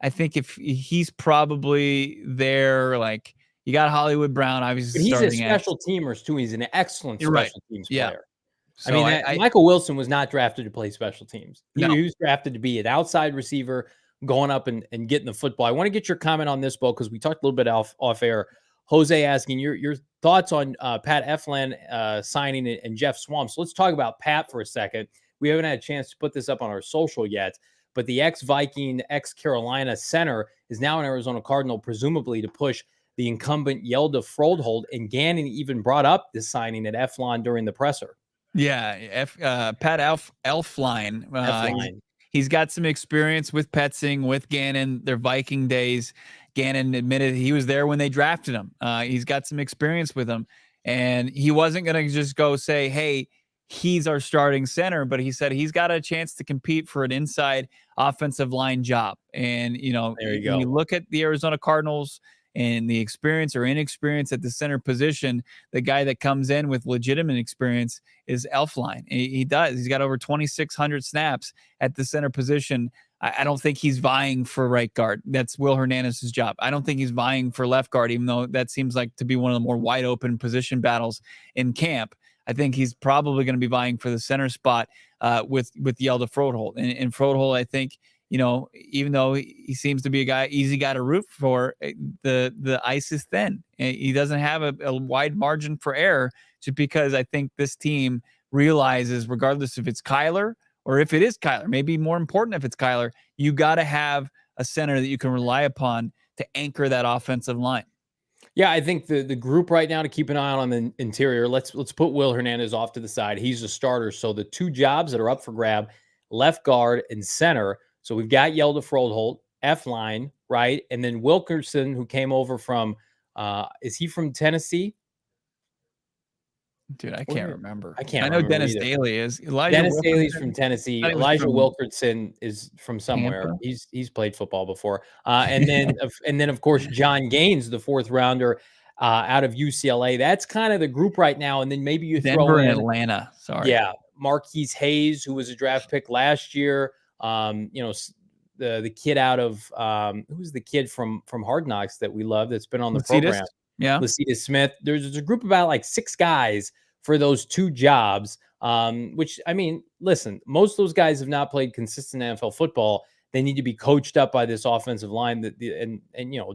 I think if he's probably there, you got Hollywood Brown, obviously. But he's a special teamer, too. He's an excellent special teams player. So Michael Wilson was not drafted to play special teams. He was drafted to be an outside receiver going up and getting the football. I want to get your comment on this, Bo, because we talked a little bit off air. Jose asking your thoughts on Pat Eflein signing and Jeff Swamp. So let's talk about Pat for a second. We haven't had a chance to put this up on our social yet, but the ex-Viking, ex-Carolina center is now an Arizona Cardinal, presumably to push the incumbent Yelda Froldhold. And Gannon even brought up this signing at Eflein during the presser. Yeah, Pat Eflein. He's got some experience with Petzing, with Gannon, their Viking days. Gannon admitted he was there when they drafted him. He's got some experience with him. And he wasn't going to just go say, hey, he's our starting center, but he said he's got a chance to compete for an inside offensive line job. And, there you go. When you look at the Arizona Cardinals and the experience or inexperience at the center position, the guy that comes in with legitimate experience is Eflein. He does. He's got over 2,600 snaps at the center position. I don't think he's vying for right guard. That's Will Hernandez's job. I don't think he's vying for left guard, even though that seems like to be one of the more wide open position battles in camp. I think he's probably going to be vying for the center spot with Yelda Froholt. And Froholt, I think, even though he seems to be easy guy to root for, the ice is thin. He doesn't have a wide margin for error, just because I think this team realizes, regardless if it's Kyler or if it is Kyler, maybe more important if it's Kyler, you got to have a center that you can rely upon to anchor that offensive line. Yeah, I think the group right now to keep an eye on the interior, let's put Will Hernandez off to the side. He's a starter. So the two jobs that are up for grab, left guard and center. So we've got Yelda Froholt, Eflein, right? And then Wilkerson, who came over from, is he from Tennessee? Dude, I can't remember. I know Dennis either. Daly is. Dennis Daly's from Tennessee. Elijah Wilkerson is from somewhere. Tampa. He's played football before. And then of course John Gaines, the fourth rounder out of UCLA. That's kind of the group right now. And then maybe you Denver throw in and Atlanta. Sorry. Yeah, Marquise Hayes, who was a draft pick last year. The kid out of who's the kid from Hard Knocks that we love that's been on the program. Yeah, Lasita Smith. There's a group of about like 6 guys for those 2 jobs, which, I mean, listen, most of those guys have not played consistent NFL football. They need to be coached up by this offensive line and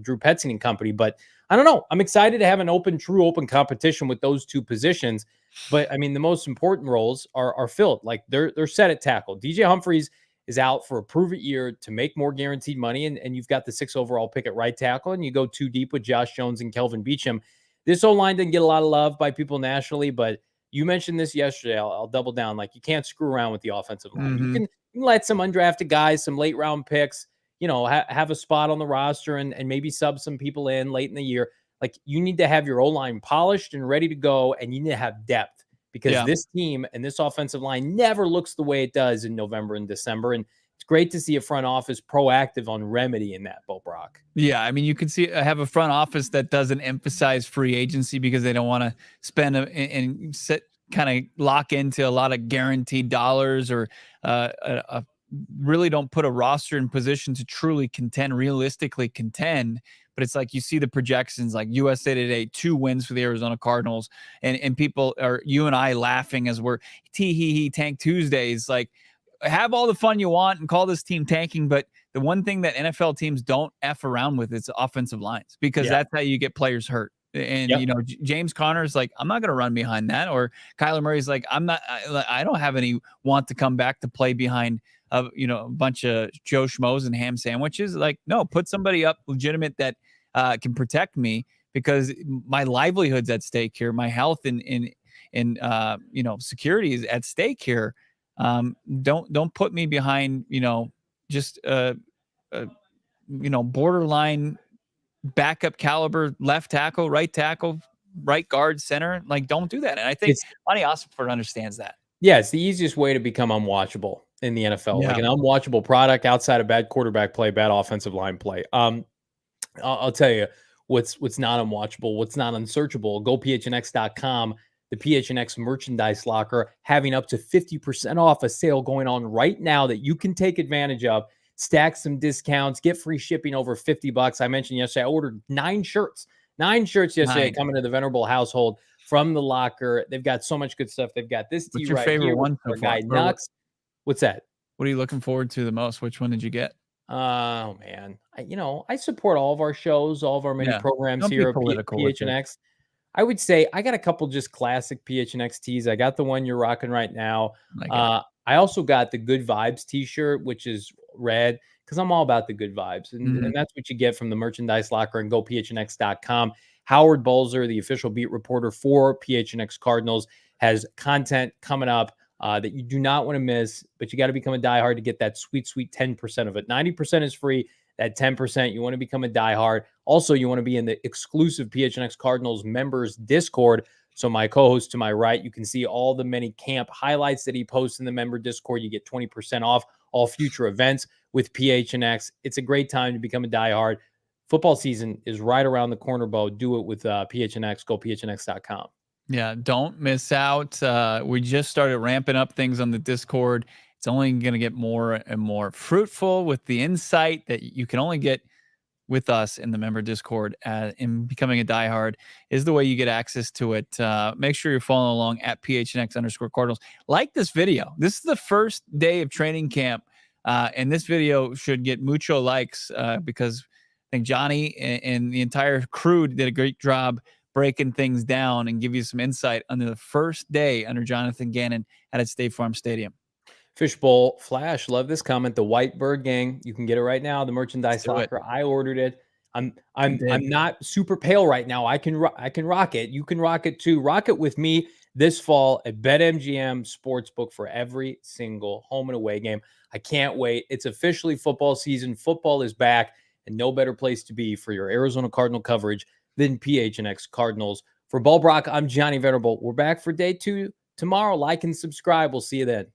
Drew Petzing and company. But I don't know. I'm excited to have an true open competition with those 2 positions. But I mean, the most important roles are filled. Like they're set at tackle. DJ Humphries is out for a prove-it year to make more guaranteed money. And you've got the 6th overall pick at right tackle, and you go 2 deep with Josh Jones and Kelvin Beachum. This O-line didn't get a lot of love by people nationally, but you mentioned this yesterday. I'll double down. Like, you can't screw around with the offensive line. Mm-hmm. You can let some undrafted guys, some late round picks, have a spot on the roster and maybe sub some people in late in the year. Like, you need to have your O-line polished and ready to go, and you need to have depth, because this team and this offensive line never looks the way it does in November and December. And it's great to see a front office proactive on remedying that, Bo Brock. Yeah, I mean, you can see have a front office that doesn't emphasize free agency because they don't want to spend and kind of lock into a lot of guaranteed dollars, or really don't put a roster in position to truly realistically contend. But it's like, you see the projections, like USA Today, 2 wins for the Arizona Cardinals, and people are, you and I, laughing as we're Tank Tuesdays. Like, have all the fun you want and call this team tanking, but the one thing that NFL teams don't F around with is offensive lines, because that's how you get players hurt. And, James Conner's like, I'm not going to run behind that. Or Kyler Murray's like, I don't have any want to come back to play behind a bunch of Joe Schmoes and ham sandwiches. Like, no, put somebody up legitimate that can protect me, because my livelihood's at stake here. My health and security is at stake here. Don't put me behind, just borderline backup caliber left tackle, right guard, center. Like, don't do that. And I think Monty Ossenford understands that. Yeah, it's the easiest way to become unwatchable in the NFL. Yeah. Like, an unwatchable product outside of bad quarterback play, bad offensive line play. I'll tell you what's not unwatchable, what's not unsearchable. Go PHNX.com. The PHNX merchandise locker having up to 50% off a sale going on right now that you can take advantage of. Stack some discounts, get free shipping over $50. I mentioned yesterday, I ordered 9 shirts yesterday coming to the Venerable household from the locker. They've got so much good stuff. They've got this tee right here. What's your favorite one so far? Nux. What's that? What are you looking forward to the most? Which one did you get? Oh man, I support all of our shows, all of our many programs here at PHNX. I would say I got a couple just classic PHNX tees. I got the one you're rocking right now. I also got the Good Vibes t-shirt, which is red, because I'm all about the good vibes. And that's what you get from the merchandise locker and GoPHNX.com. Howard Bulzer, the official beat reporter for PHNX Cardinals, has content coming up that you do not want to miss, but you got to become a diehard to get that sweet, sweet 10% of it. 90% is free. That 10%, you want to become a diehard. Also, you want to be in the exclusive PHNX Cardinals members Discord. So my co-host to my right, you can see all the many camp highlights that he posts in the member Discord. You get 20% off all future events with PHNX. It's a great time to become a diehard. Football season is right around the corner, Bo. Do it with PHNX. Go PHNX.com. Yeah, don't miss out. We just started ramping up things on the Discord. It's only going to get more and more fruitful with the insight that you can only get with us in the member Discord and becoming a diehard is the way you get access to it. Make sure you're following along at PHNX_Cardinals. Like this video. This is the first day of training camp, and this video should get mucho likes because I think Johnny and the entire crew did a great job breaking things down and give you some insight under the first day under Jonathan Gannon at State Farm Stadium. Fishbowl Flash, love this comment. The White Bird Gang, you can get it right now. The merchandise locker, I ordered it. I'm not super pale right now. I can rock it. You can rock it too. Rock it with me this fall at BetMGM Sportsbook for every single home and away game. I can't wait. It's officially football season. Football is back, and no better place to be for your Arizona Cardinal coverage than PHNX Cardinals. For Ball Brock, I'm Johnny Venerable. We're back for day 2 tomorrow. Like and subscribe. We'll see you then.